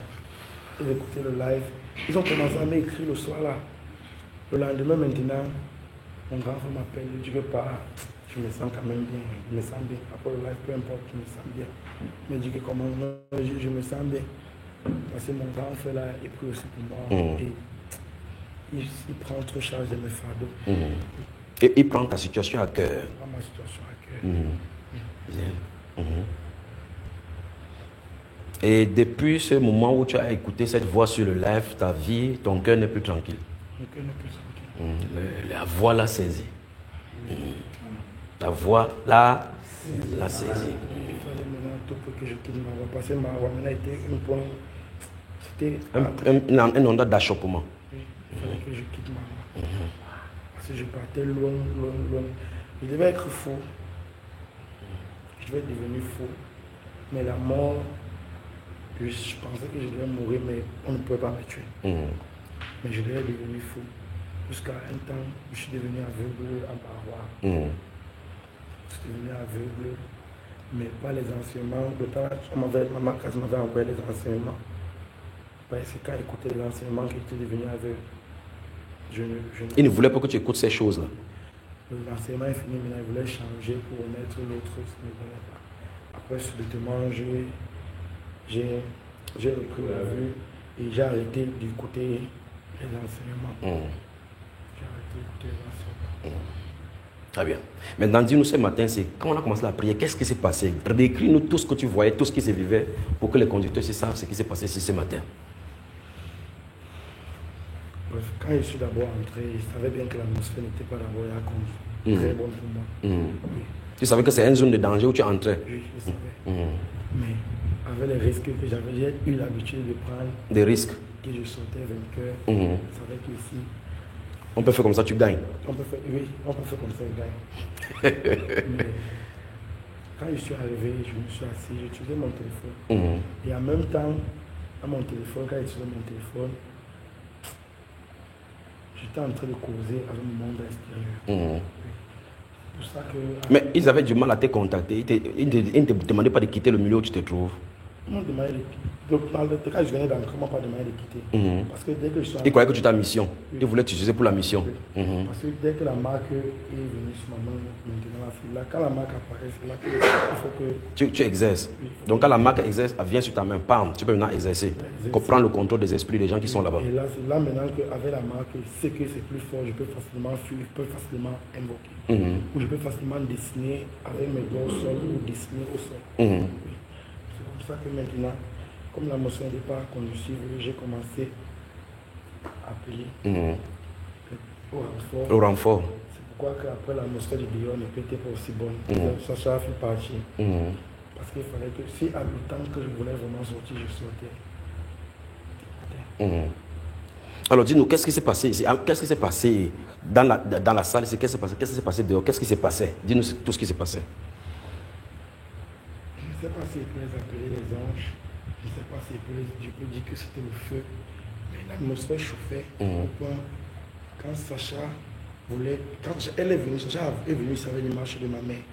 ils écoutaient le live. Ils ont commencé à m'écrire le soir là. Le lendemain maintenant, mon grand frère m'appelle, il dit que je me sens quand même bien, je me sens bien. Après le live, peu importe, je me sens bien. Il me dit que comment, je me sens bien. Parce que mon grand frère là, il prie aussi pour moi. Et il prend trop charge de mes fardeaux. Et il prend ta situation à cœur. Il prend ma situation à cœur. Et depuis ce moment où tu as écouté cette voix sur le live, ta vie, ton cœur n'est plus tranquille. Mon cœur n'est plus tranquille. La voix l'a saisi. La voix l'a saisi. Il fallait maintenant tout pour que je quitte ma voix. Parce que ma voix maintenant était un point. C'était un endroit d'achoppement. Il fallait que je quitte ma voix. Parce que je partais loin. Je devais être fou. Je devais devenir fou. Mais la mort, je pensais que je devais mourir, mais on ne pouvait pas me tuer. Mais je devais devenir fou. Jusqu'à un temps, je suis devenu aveugle à Marois. Je suis devenu aveugle, mais pas les enseignements. De temps, ma mère m'avait envoyé les enseignements. C'est quand j'écoutais les enseignements que j'étais devenu aveugle. Il ne voulait pas que tu écoutes ces choses-là. L'enseignement est fini, mais il voulait changer pour remettre l'autre. Après, subitement, j'ai repris la vue et j'ai arrêté d'écouter les enseignements. J'ai arrêté d'écouter les enseignements. Très bien. Maintenant, dis-nous ce matin, c'est quand on a commencé la prière, qu'est-ce qui s'est passé? Décris-nous tout ce que tu voyais, tout ce qui se vivait, pour que les conducteurs savent ce qui s'est passé ici ce matin. Bref, quand je suis d'abord entré, je savais bien que l'atmosphère n'était pas d'abord très bonne pour moi. Oui. Tu savais que c'est une zone de danger où tu entrais? Oui, je savais. Mais avec les risques que j'avais, j'ai eu l'habitude de prendre. Des risques? Et je sortais vainqueur. Je savais qu'ici, on peut faire comme ça, tu gagnes? Oui, on peut faire comme ça, je gagne. Mais quand je suis arrivé, je me suis assis, j'utilisais mon téléphone. Et en même temps, à mon téléphone, quand j'utilisais mon téléphone, j'étais en train de causer avec le monde extérieur. C'est pour ça que... Mais ils avaient du mal à te contacter. Ils ne te demandaient pas de quitter le milieu où tu te trouves. Ils m'ont demandé de quitter. Quand je venais d'entrer, ils m'ont pas demandé de quitter. Parce que dès que je suis ils croyaient que tu étais en mission. Ils voulaient t'utiliser pour la mission. Parce que dès que la marque est venue sur ma main, maintenant, quand la marque apparaît, c'est là qu'il faut que... Tu exerces. Donc quand la marque exerce, elle vient sur ta main, pam, tu peux maintenant exercer. Prendre le contrôle des esprits des gens qui sont là-bas. Et là, c'est là maintenant qu'avec la marque, c'est que c'est plus fort, je peux facilement fuir, je peux facilement invoquer. Ou je peux facilement dessiner avec mes doigts au sol ou dessiner au sol. C'est comme ça que maintenant, comme la motion n'est pas conducible, j'ai commencé à appeler au renfort. C'est pourquoi qu'après l'atmosphère du dehors n'était pas aussi bonne. Ça a fait partie. Parce qu'il fallait que si à le temps que je voulais vraiment sortir, je sortais. Alors dis-nous, qu'est-ce qui s'est passé ici? Qu'est-ce qui s'est passé dans la salle? Qu'est-ce qui s'est passé dehors? Qu'est-ce qui s'est passé? Dis-nous tout ce qui s'est passé. Je ne sais pas si je peux les appeler les anges. Je ne sais pas si je peux dire que c'était le feu. Mais l'atmosphère chauffait au point. Quand Sacha voulait... Quand elle est venue, Sacha est venue avec l'image de ma mère.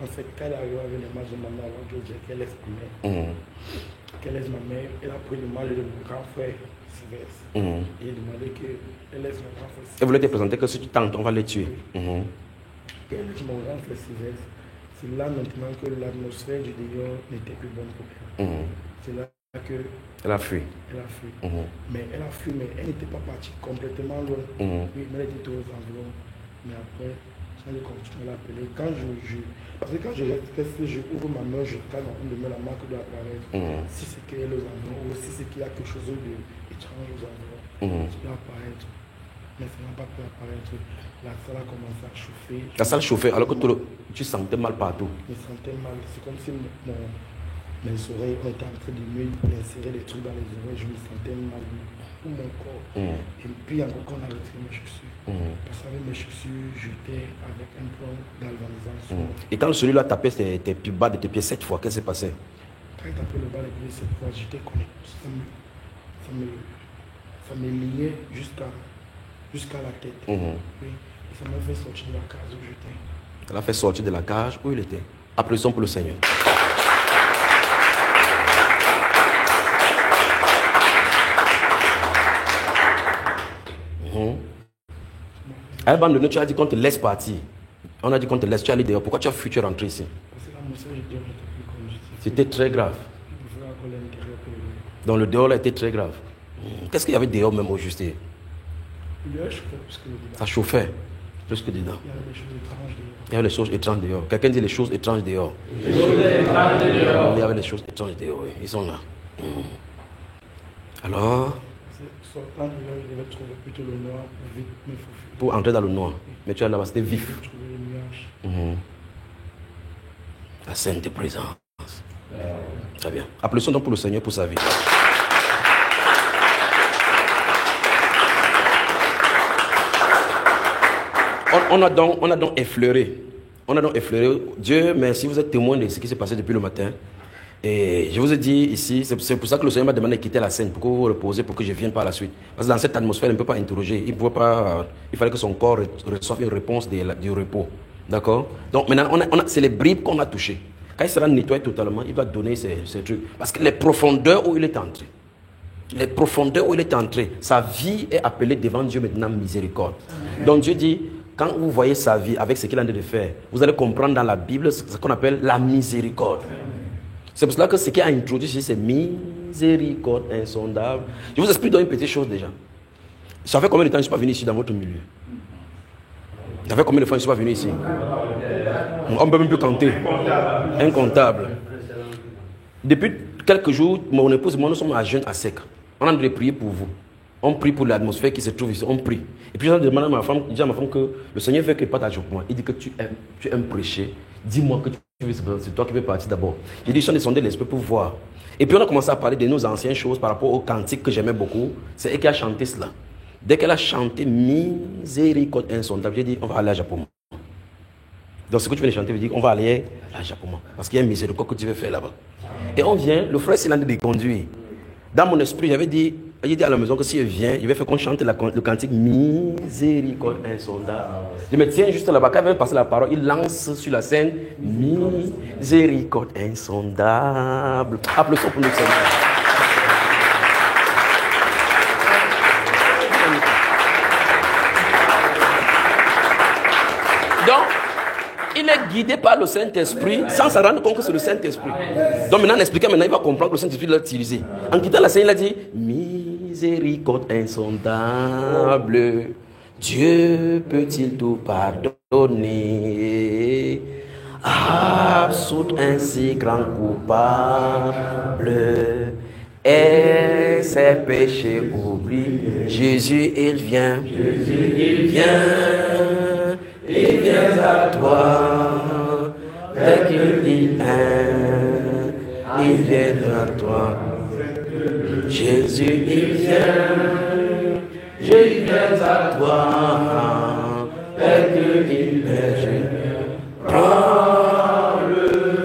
En fait, quand elle est arrivée avec l'image de ma mère, alors je disais qu'elle laisse ma mère. Qu'elle laisse ma mère, elle a pris l'image de mon grand frère, Sylvestre. Et elle demandait qu'elle laisse mon grand frère Sylvestre. Elle voulait te présenter que si tu tentes, on va les tuer. Elle laisse mon grand frère Sylvestre. C'est là maintenant que l'atmosphère du dehors n'était plus bonne pour elle. C'est là que... Elle a fui. Elle a fui. Mais elle a fui, mais elle n'était pas partie complètement loin. Oui, mais elle était aux environs. Mais après, j'ai continué à l'appeler. Parce que quand je ouvre ma main, je regarde en train de mettre la marque doit apparaître. Si c'est qu'elle est aux environs, ou si c'est qu'il y a quelque chose d'étrange aux environs, ça doit apparaître. mais ça n'a pas pu apparaître. La salle a commencé à chauffer. La salle chauffait alors que tu sentais mal partout. Je me sentais mal. C'est comme si mes oreilles étaient en train de m'insérer des trucs dans les oreilles. Je me sentais mal. Tout mon corps. Et puis encore qu'on a retiré mes chaussures. Parce qu'avec mes chaussures, j'étais avec un plan galvanisation. Et quand celui-là tapait tes pieds bas de tes pieds 7 fois, qu'est-ce qui s'est passé? Quand il tapait le bas des pieds 7 fois, j'étais connecté. Ça me liait jusqu'à la tête. Oui. Et ça m'a fait sortir de la case où j'étais. Ça l'a fait sortir de la cage où il était. Applaudissons pour le Seigneur. À un moment donné, tu as dit qu'on te laisse partir. On a dit qu'on te laisse, tu es allé dehors. Pourquoi tu as fui, tu es rentré ici? Parce que l'atmosphère du dehors n'était plus comme j'étais. C'était très grave. Je pouvais encore l'intérieur que Donc le dehors là était très grave. Qu'est-ce qu'il y avait dehors même au juste? le dehors chauffait plus que le dedans. Ça chauffait plus que dedans. Il y avait des choses étranges dehors. Il y avait les choses étranges dehors. Quelqu'un dit les choses étranges dehors. Les choses étranges dehors. Il y avait les choses étranges dehors. Oui. Ils sont là. Alors, Sortant dehors, il devait trouver plutôt le noir pour vite me faufiler. pour entrer dans le noir. Mais tu es là-bas, c'était vif. Pour trouver les nuages. La sainte présence. Très bien. Applaudissons donc pour le Seigneur pour sa vie. On a donc effleuré. On a donc effleuré. Dieu merci, vous êtes témoin de ce qui s'est passé depuis le matin. Et je vous ai dit ici, c'est pour ça que le Seigneur m'a demandé de quitter la scène, pour que vous vous reposez, pour que je vienne par la suite. Parce que dans cette atmosphère, il ne peut pas interroger. Il fallait que son corps reçoive une réponse du repos. D'accord? Donc maintenant, c'est les bribes qu'on a touchées. Quand il sera nettoyé totalement, il va donner ces trucs. Parce que les profondeurs où il est entré, sa vie est appelée devant Dieu maintenant miséricorde. Donc Dieu dit, quand vous voyez sa vie avec ce qu'il a en train de faire, vous allez comprendre dans la Bible ce qu'on appelle la miséricorde. C'est pour cela que ce qui a introduit ici, c'est miséricorde insondable. Je vous explique donc une petite chose déjà. Ça fait combien de temps que je ne suis pas venu ici dans votre milieu? Ça fait combien de fois que je ne suis pas venu ici? On ne peut même plus compter. Incontable. Depuis quelques jours, mon épouse et moi, nous sommes à jeûne à sec. On a de prier pour vous. On prie pour l'atmosphère qui se trouve ici. On prie. Et puis je demande à ma femme, que le Seigneur veut qu'elle parte à Jopement. Il dit que tu aimes prêcher. Dis-moi que c'est toi qui veux partir d'abord. J'ai dit, je suis descendu l'esprit pour voir. Et puis on a commencé à parler de nos anciennes choses par rapport au cantique que j'aimais beaucoup. C'est elle qui a chanté cela. Dès qu'elle a chanté miséricorde insondable, j'ai dit, on va aller à Japon. Donc ce que tu viens de chanter veut dire qu'on va aller à Japon. Parce qu'il y a une miséricorde que tu veux faire là-bas. Et on vient, le frère s'est en train de conduire. Dans mon esprit, j'ai dit à la maison que s'il vient, il va faire qu'on chante le cantique miséricorde insondable. Je me tiens juste là-bas, quand il va passer la parole, il lance sur la scène miséricorde insondable. Applaudissons pour nous, Seigneur. Donc, il est guidé par le Saint-Esprit sans se rendre compte que c'est le Saint-Esprit. Donc maintenant, en expliquant, il va comprendre que le Saint-Esprit l'a utilisé. En quittant la scène, il a dit miséricorde insondable, Dieu peut-il tout pardonner? Absout un si grand coupable et ses péchés oubliés. Jésus, il vient, il vient à toi, dès qu'il vient, il vient à toi. Jésus, il vient à toi, dès qu'il vient.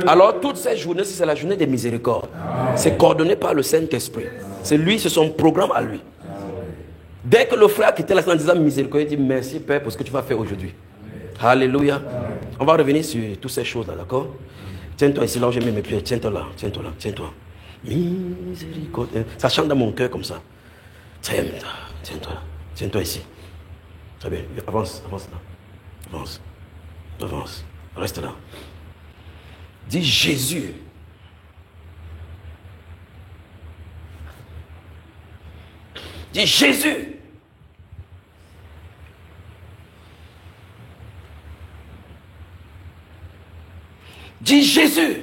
Alors, toutes ces journées, c'est la journée des miséricordes. C'est coordonné par le Saint-Esprit. C'est lui, c'est son programme à lui. Dès que le frère quittait la scène en disant miséricorde, il dit merci Père pour ce que tu vas faire aujourd'hui. Alléluia. On va revenir sur toutes ces choses-là, d'accord? Tiens-toi ici, là où j'ai mis mes pieds. Tiens-toi là, tiens-toi là, tiens-toi. Miséricorde. Ça chante dans mon cœur comme ça. Tiens-toi ici. Très bien. Avance là. Avance. Reste là. Dis Jésus. Dis Jésus. Dis Jésus.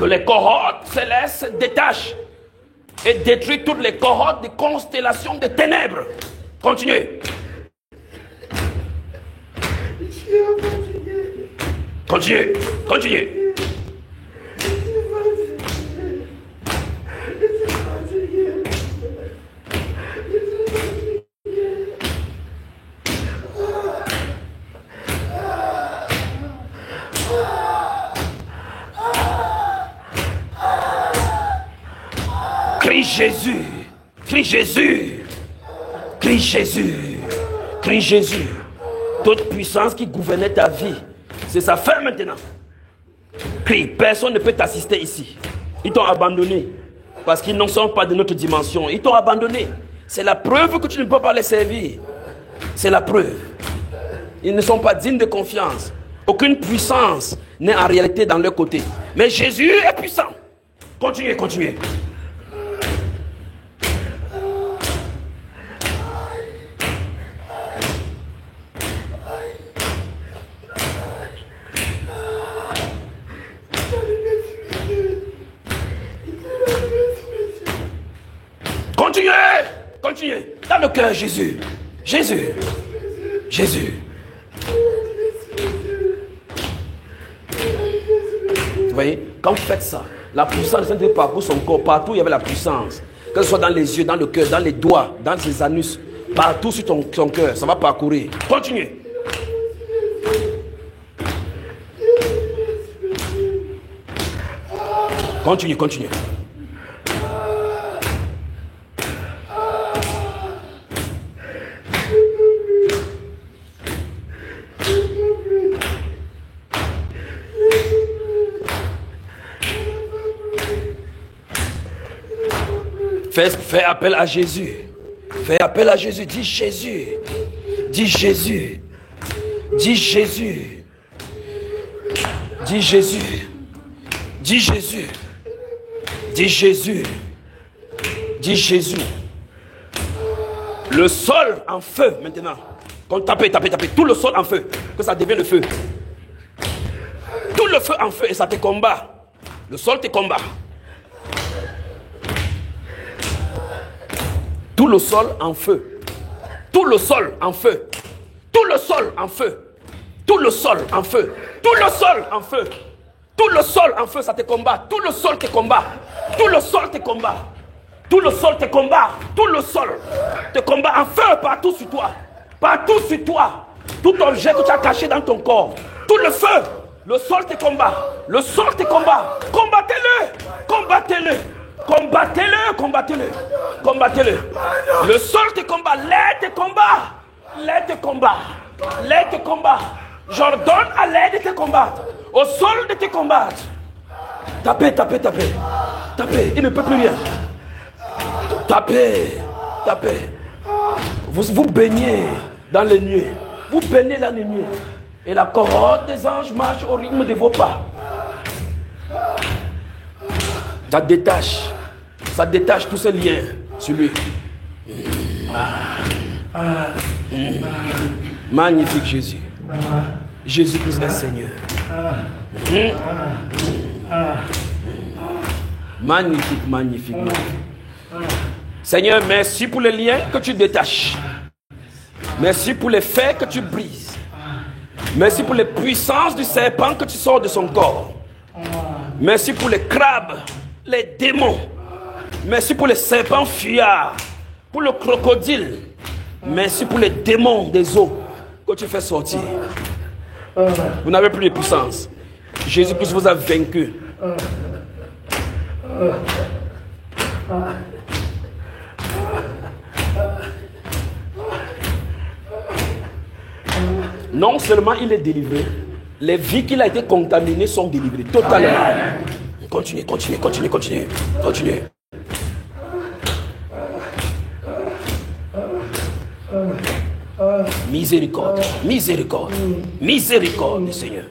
Que les cohortes célestes se détachent et détruisent toutes les cohortes des constellations de ténèbres. Continuez. Continuez. Continuez. Crie Jésus, crie Jésus, crie Jésus, crie Jésus. Toute puissance qui gouvernait ta vie, c'est sa fin maintenant. Crie, personne ne peut t'assister ici. Ils t'ont abandonné parce qu'ils ne sont pas de notre dimension. Ils t'ont abandonné. C'est la preuve que tu ne peux pas les servir. C'est la preuve. Ils ne sont pas dignes de confiance. Aucune puissance n'est en réalité dans leur côté. Mais Jésus est puissant. Continuez, continuez. Continuez, continuez. Dans le cœur, Jésus. Jésus. Jésus. Vous voyez, quand vous faites ça, la puissance de parcourt son corps, partout il y avait la puissance. Que ce soit dans les yeux, dans le cœur, dans les doigts, dans ses anus, partout sur ton cœur, ça va parcourir. Continuez. Continuez, continuez. Fais appel à Jésus. Fais appel à Jésus. Dis Jésus. Dis Jésus. Dis Jésus. Dis Jésus. Dis Jésus. Dis Jésus. Dis Jésus. Le sol en feu maintenant. Quand tapez. Tout le sol en feu. Que ça devienne le feu. Tout le feu en feu et ça te combat. Le sol te combat. Tout le sol en feu. Tout le sol en feu. Tout le sol en feu. Tout le sol en feu. Tout le sol en feu. Tout le sol en feu, ça te combat. Tout le sol te combat. Tout le sol te combat. Tout le sol te combat. Tout le sol te combat en feu partout sur toi. Partout sur toi. Tout objet que tu as caché dans ton corps. Tout le feu. Le sol te combat. Le sol te combat. Combattez-le. Combattez-le. Combattez-le, combattez-le, combattez-le. Le sol te combat, l'air te combat, l'air te combat, l'air te combat. J'ordonne à l'air de te combattre, au sol de te combattre. Tapez, il ne peut plus rien. Tapez. Vous baignez dans les nuées, vous baignez dans les nuées. Et la cohorte des anges marche au rythme de vos pas. Ça détache tous ces liens sur lui. Magnifique Jésus. Jésus-Christ est Seigneur. Magnifique. Seigneur, merci pour les liens que tu détaches. Merci pour les faits que tu brises. Merci pour les puissances du serpent que tu sors de son corps. Merci pour les crabes, les démons. Merci pour les serpents fuyards, pour le crocodile. Merci pour les démons des eaux que tu fais sortir. Vous n'avez plus de puissance. Jésus-Christ vous a vaincu. Non seulement il est délivré, les vies qu'il a été contaminées sont délivrées totalement. Continuez. Miséricorde, Seigneur.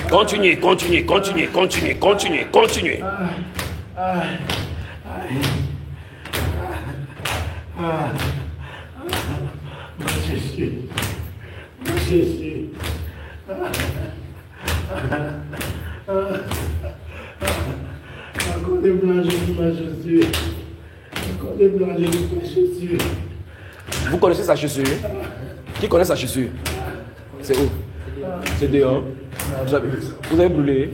Continuez. Vous connaissez sa chaussure? Qui connaît sa chaussure? C'est où? C'est dehors. Vous avez brûlé?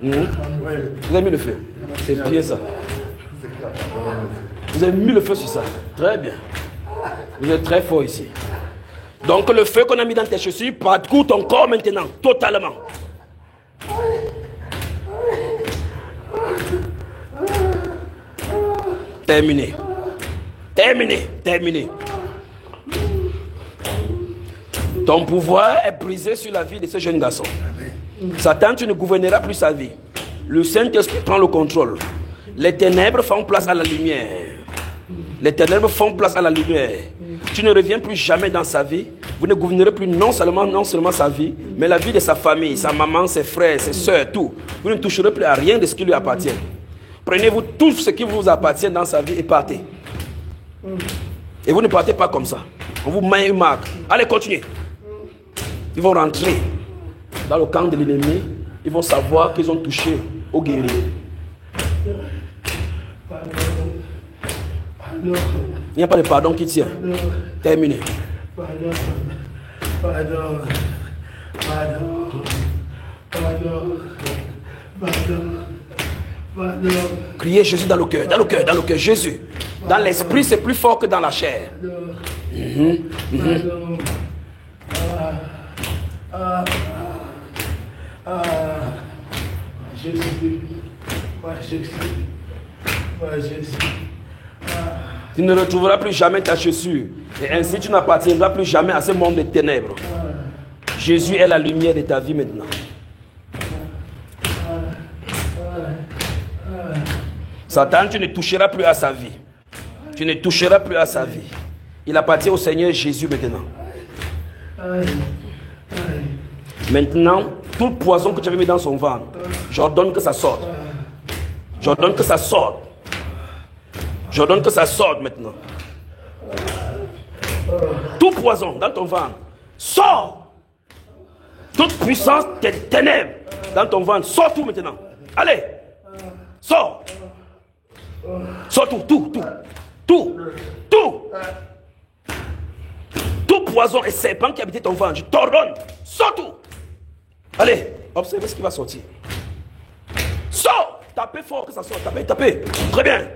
Vous avez mis le feu? C'est bien ça. Vous avez mis le feu sur ça. Très bien. Vous êtes très fort ici. Donc le feu qu'on a mis dans tes chaussures parcourt ton corps maintenant, totalement. Terminé. Terminé. Terminé. Ton pouvoir est brisé sur la vie de ce jeune garçon. Satan, tu ne gouverneras plus sa vie. Le Saint-Esprit prend le contrôle. Les ténèbres font place à la lumière. Les ténèbres font place à la lumière. Tu ne reviens plus jamais dans sa vie. Vous ne gouvernerez plus non seulement sa vie, mais la vie de sa famille, sa maman, ses frères, ses soeurs, tout. Vous ne toucherez plus à rien de ce qui lui appartient. Prenez-vous tout ce qui vous appartient dans sa vie et partez. Et vous ne partez pas comme ça. On vous met une marque. Allez, continuez. Ils vont rentrer dans le camp de l'ennemi. Ils vont savoir qu'ils ont touché au guerrier. Il n'y a pas de pardon qui tient. Terminé. Criez Jésus dans le cœur, dans le cœur, dans le cœur. Jésus. Dans l'esprit, c'est plus fort que dans la chair. Tu ne retrouveras plus jamais ta chaussure. Et ainsi tu n'appartiendras plus jamais à ce monde de ténèbres. Jésus est la lumière de ta vie maintenant. Satan, tu ne toucheras plus à sa vie. Tu ne toucheras plus à sa vie. Il appartient au Seigneur Jésus maintenant. Maintenant, tout le poison que tu avais mis dans son ventre, j'ordonne que ça sorte. J'ordonne que ça sorte. J'ordonne que ça sorte maintenant. Tout poison dans ton ventre, sort. Toute puissance des ténèbres dans ton ventre, sort tout maintenant. Allez, sort. Sort tout. Tout poison et serpent qui habitait ton ventre, je t'ordonne, sort tout. Allez, observez ce qui va sortir. Sors. Tapez fort que ça sorte. Tapez. Très bien.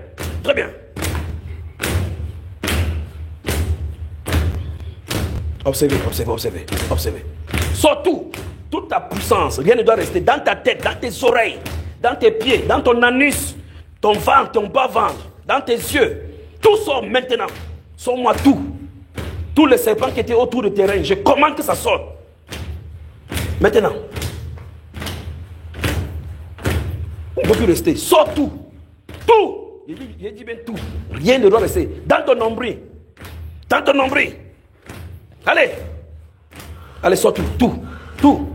Observez. Sors tout. Toute ta puissance. Rien ne doit rester dans ta tête, dans tes oreilles, dans tes pieds, dans ton anus, ton ventre, ton bas-ventre, dans tes yeux. Tout sort maintenant. Sors-moi tout. Tous les serpents qui étaient autour de tes reins, je commande que ça sorte. Maintenant. On ne peut plus rester. Sors tout. Tout. J'ai dit bien tout. Rien ne doit rester. Dans ton nombril. Allez, sors tout. Tout.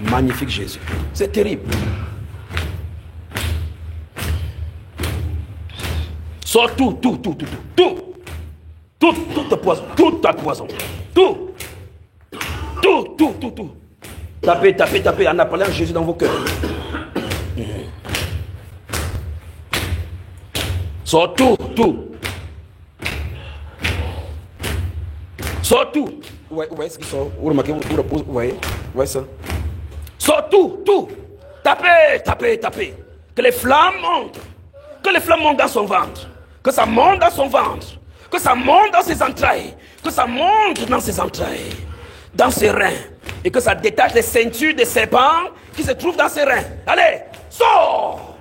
Magnifique Jésus. C'est terrible. Sors tout. Toute ta poison. Tout. Tapez en appelant Jésus dans vos cœurs. Sors tout. Sors tout. Où est-ce qu'il sort? Vous remarquez, vous voyez ça? Sors tout. Tapez. Que les flammes montent. Que les flammes montent dans son ventre. Que ça monte dans son ventre. Que ça monte dans ses entrailles. Que ça monte dans ses entrailles. Dans ses reins. Et que ça détache les ceintures des serpents qui se trouvent dans ses reins. Allez, sors.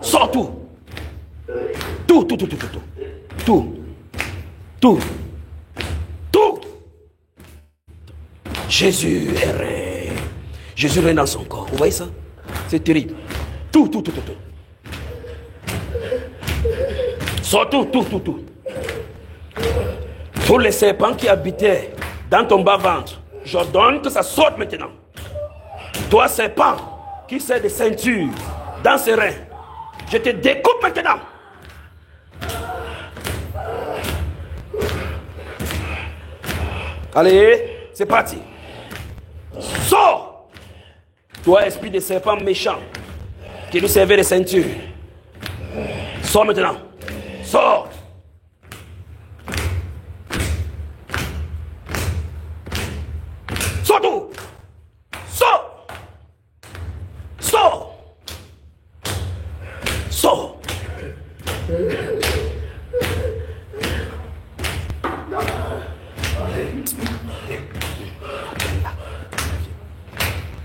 Sors tout. Tout. Jésus est règne. Jésus règne dans son corps. Vous voyez ça? C'est terrible. Tout. Sors tout. Tous les serpents qui habitaient dans ton bas-ventre, j'ordonne que ça sorte maintenant. Toi, serpent, qui sert de ceinture dans ses reins, je te découpe maintenant. Allez, c'est parti. Sors. Toi, esprit de serpent méchant, qui nous servait de ceinture. Sors maintenant. Sors. Sors tout. Sors. Sors. Sors.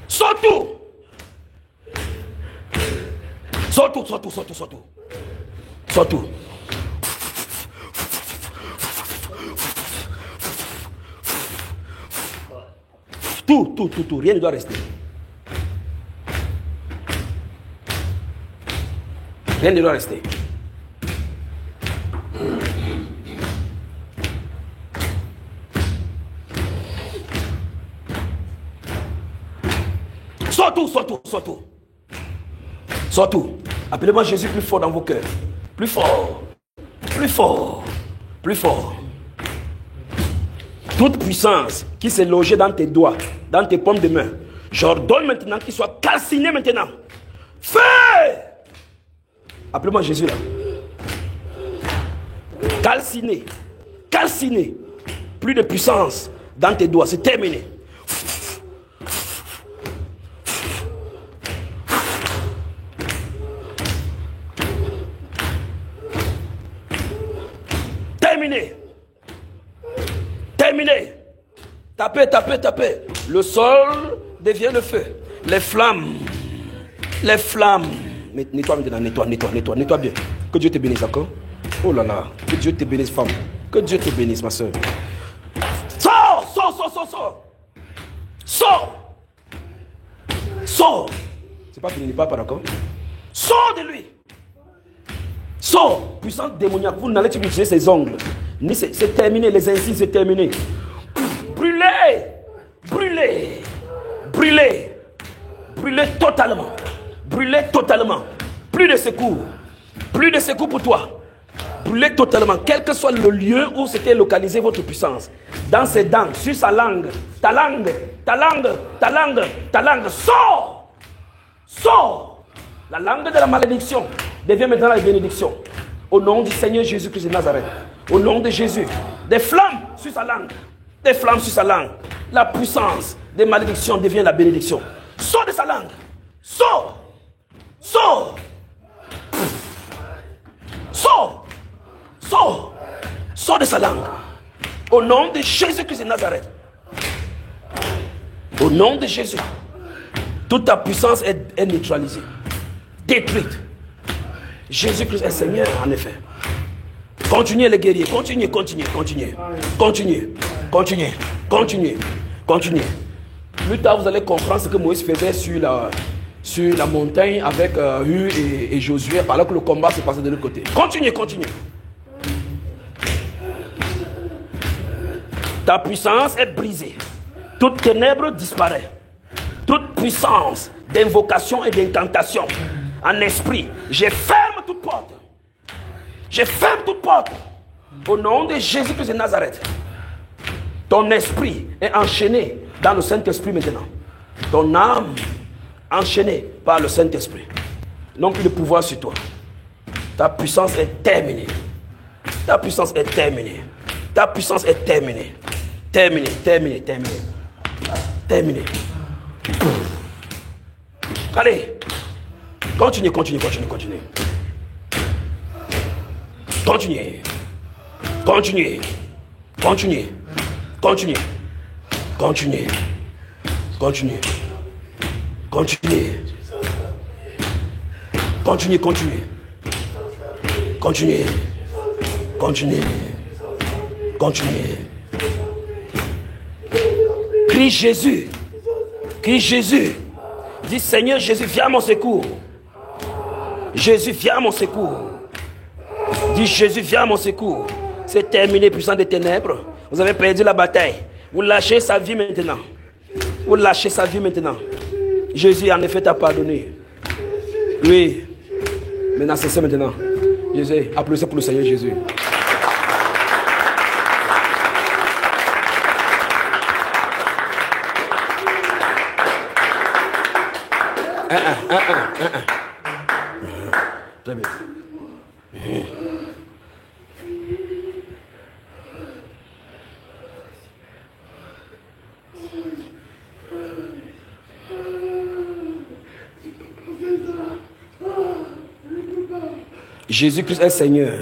Sors tout. Sors tout, sors tout, sors tout, sors tout. Sors tout. Tout, rien ne doit rester. Rien ne doit rester. Sors tout, sors tout, sors tout. Sors tout. Appelez-moi Jésus plus fort dans vos cœurs. Plus fort. Plus fort. Plus fort. Toute puissance qui s'est logée dans tes doigts, dans tes paumes de main, j'ordonne maintenant qu'il soit calciné maintenant. Feu! Appelez-moi Jésus là. Calciné. Calciné. Plus de puissance dans tes doigts. C'est terminé. Terminé. Terminé. Tapez, tapez, tapez. Le sol devient le feu. Les flammes. Les flammes. Nettoie maintenant, nettoie bien. Que Dieu te bénisse, d'accord? Oh là là. Que Dieu te bénisse, femme. Que Dieu te bénisse, ma soeur. Sors, sors, sors, sors, sors. Sors. Sors. C'est pas fini, pas d'accord? Sors de lui. Sors. Puissance démoniaque. Vous n'allez pas utiliser ses ongles. C'est terminé, les insignes, c'est terminé. Brûlez. Brûlez. Brûlez. Brûlez totalement. Brûlez totalement. Plus de secours. Plus de secours pour toi. Brûlez totalement. Quel que soit le lieu où s'était localisée votre puissance. Dans ses dents, sur sa langue. Ta langue. Ta langue. Ta langue. Ta langue. Sors. Sors. La langue de la malédiction devient maintenant la bénédiction. Au nom du Seigneur Jésus-Christ de Nazareth. Au nom de Jésus. Des flammes sur sa langue. Des flammes sur sa langue. La puissance des malédictions devient la bénédiction. Sors de sa langue. Sors. Sors. Sors. Sors. Sors de sa langue. Au nom de Jésus-Christ de Nazareth. Au nom de Jésus. Toute ta puissance est neutralisée. Détruite. Jésus-Christ est Seigneur, en effet. Continuez les guerriers. Continuez, continuez, continuez. Continuez, continuez, continuez, continuez. Plus tard, vous allez comprendre ce que Moïse faisait sur la montagne avec Hur et Josué, alors que le combat s'est passé de l'autre côté. Continuez, continuez. Ta puissance est brisée. Toute ténèbre disparaît. Toute puissance d'invocation et d'incantation en esprit, je ferme toute porte. Je ferme toute porte. Au nom de Jésus-Christ de Nazareth. Ton esprit est enchaîné dans le Saint-Esprit maintenant. Ton âme enchaînée par le Saint-Esprit. Non plus de pouvoir sur toi. Ta puissance est terminée. Ta puissance est terminée. Ta puissance est terminée. Terminée, terminée, terminée. Terminée. Allez. Continuez, continuez, continuez, continuez. Continuez. Continuez. Continuez. Continuez. Continuez. Continuez. Continuez. Continuez, continuez. Continuez. Continuez. Continuez. Crie Jésus. Crie Jésus. Dis Seigneur Jésus, viens à mon secours. Jésus, viens à mon secours. Dis Jésus, viens à mon secours. C'est terminé, puissant des ténèbres. Vous avez perdu la bataille. Vous lâchez sa vie maintenant. Vous lâchez sa vie maintenant. Jésus, en effet, t'a pardonné. Oui. Maintenant, c'est ça maintenant. Jésus, applaudissez pour le Seigneur Jésus. Très bien. Jésus-Christ est Seigneur.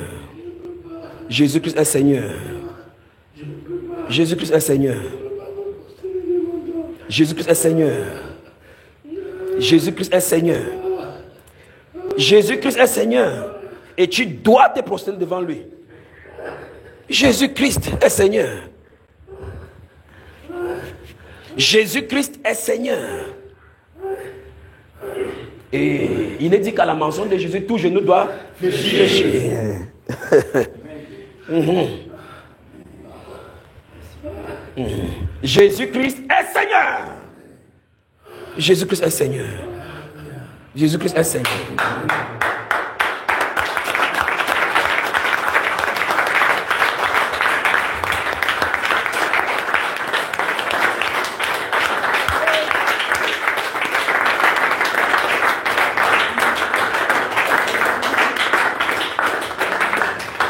Jésus-Christ est Seigneur. Jésus-Christ est Seigneur. Jésus-Christ est Seigneur. Jésus-Christ est Seigneur. Jésus-Christ est Seigneur. Et tu dois te prosterner devant lui. Jésus-Christ est Seigneur. Jésus-Christ est Seigneur. Et il est dit qu'à la mention de Jésus, tout genou doit fléchir. Jésus-Christ est Seigneur. Jésus-Christ est Seigneur. Jésus-Christ est Seigneur.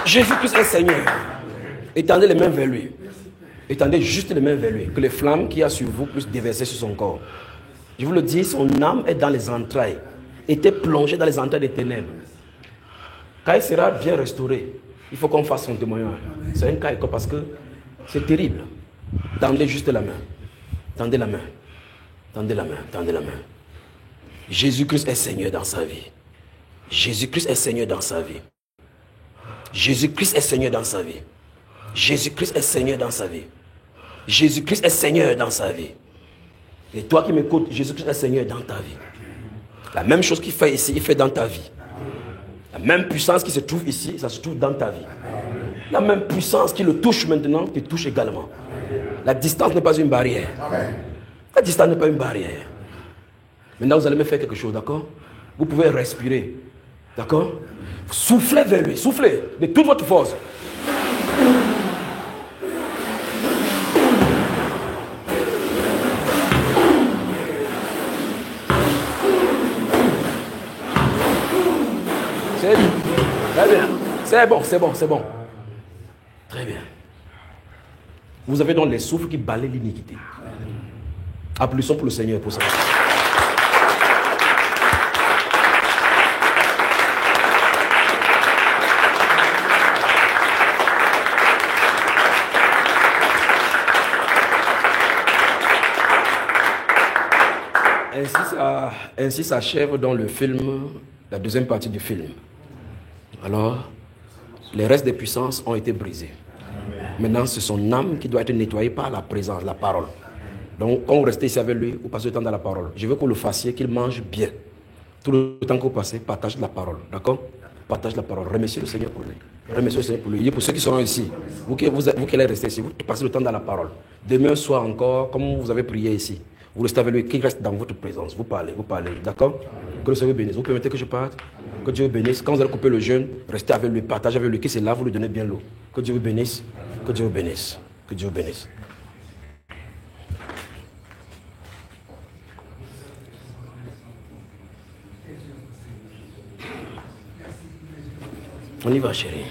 Jésus-Christ est Seigneur. Étendez les mains vers lui. Étendez juste les mains vers lui. Que les flammes qu'il y a sur vous puissent déverser sur son corps. Je vous le dis, son âme est dans les entrailles. Était plongée dans les entrailles des ténèbres. Quand il sera bien restauré, il faut qu'on fasse son témoignage. C'est un cas parce que c'est terrible. Tendez juste la main. Tendez la main. Tendez la main. Tendez la main. Jésus-Christ est Seigneur dans sa vie. Jésus-Christ est Seigneur dans sa vie. Jésus-Christ est Seigneur dans sa vie. Jésus-Christ est Seigneur dans sa vie. Jésus-Christ est Seigneur dans sa vie. Et toi qui m'écoutes, Jésus-Christ est Seigneur dans ta vie. La même chose qu'il fait ici, il fait dans ta vie. La même puissance qui se trouve ici, ça se trouve dans ta vie. La même puissance qui le touche maintenant, te touche également. La distance n'est pas une barrière. La distance n'est pas une barrière. Maintenant, vous allez me faire quelque chose, d'accord? Vous pouvez respirer. D'accord? Soufflez vers lui, soufflez de toute votre force. C'est bien. Très bien. C'est bon, c'est bon, c'est bon. Très bien. Vous avez donc les souffles qui balayent l'iniquité. Applaudissons pour le Seigneur pour ça. Ainsi s'achève dans le film, la deuxième partie du film. Alors, les restes des puissances ont été brisés. Maintenant, c'est son âme qui doit être nettoyée par la présence, la parole. Donc, quand vous restez ici avec lui, vous passez le temps dans la parole. Je veux que vous le fassiez, qu'il mange bien. Tout le temps que vous passez, partage la parole. D'accord? Partage la parole. Remerciez le Seigneur pour lui. Remerciez le Seigneur pour lui. Et pour ceux qui seront ici, vous qui allez rester ici, vous passez le temps dans la parole. Demain soir encore, comme vous avez prié ici, vous restez avec lui, qu'il reste dans votre présence. Vous parlez, d'accord? Que le Seigneur bénisse. Vous permettez que je parte? Que Dieu vous bénisse. Quand vous allez couper le jeûne, restez avec lui, partagez avec lui, qu'il c'est là, vous lui donnez bien l'eau. Que Dieu vous bénisse. Que Dieu vous bénisse. Que Dieu vous bénisse. On y va, chérie.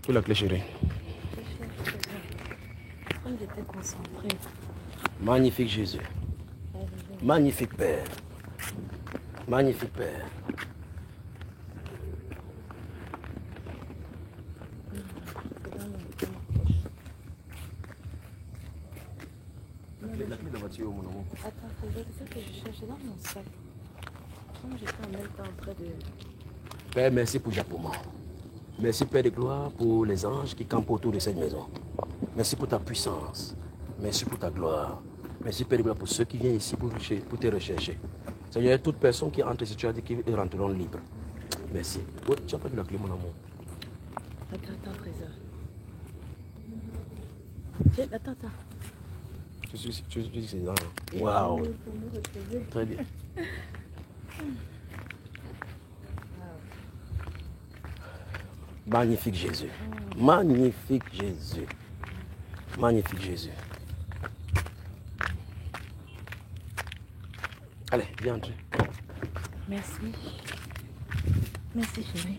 Où la clé, chérie? Comme j'étais concentrée. Magnifique Jésus. Magnifique Père. Magnifique Père. La clé de la voiture, mon amour. Attends, c'est ça que je cherchais dans mon sac. Comme j'étais en même temps en train de... Père, merci pour Japoma. Merci Père de gloire pour les anges qui campent autour de cette maison. Merci pour ta puissance. Merci pour ta gloire. Merci Père de gloire pour ceux qui viennent ici pour te rechercher. Seigneur, toute personne qui entre ici, tu as dit qu'ils rentreront libres. Merci. Oh, tu as pas de la clé, mon amour. Attends, Trésor. Attends. Tu dis que c'est là. Waouh. Très bien. Magnifique Jésus. Magnifique Jésus. Magnifique Jésus. Allez, viens entrer. Merci. Merci chérie.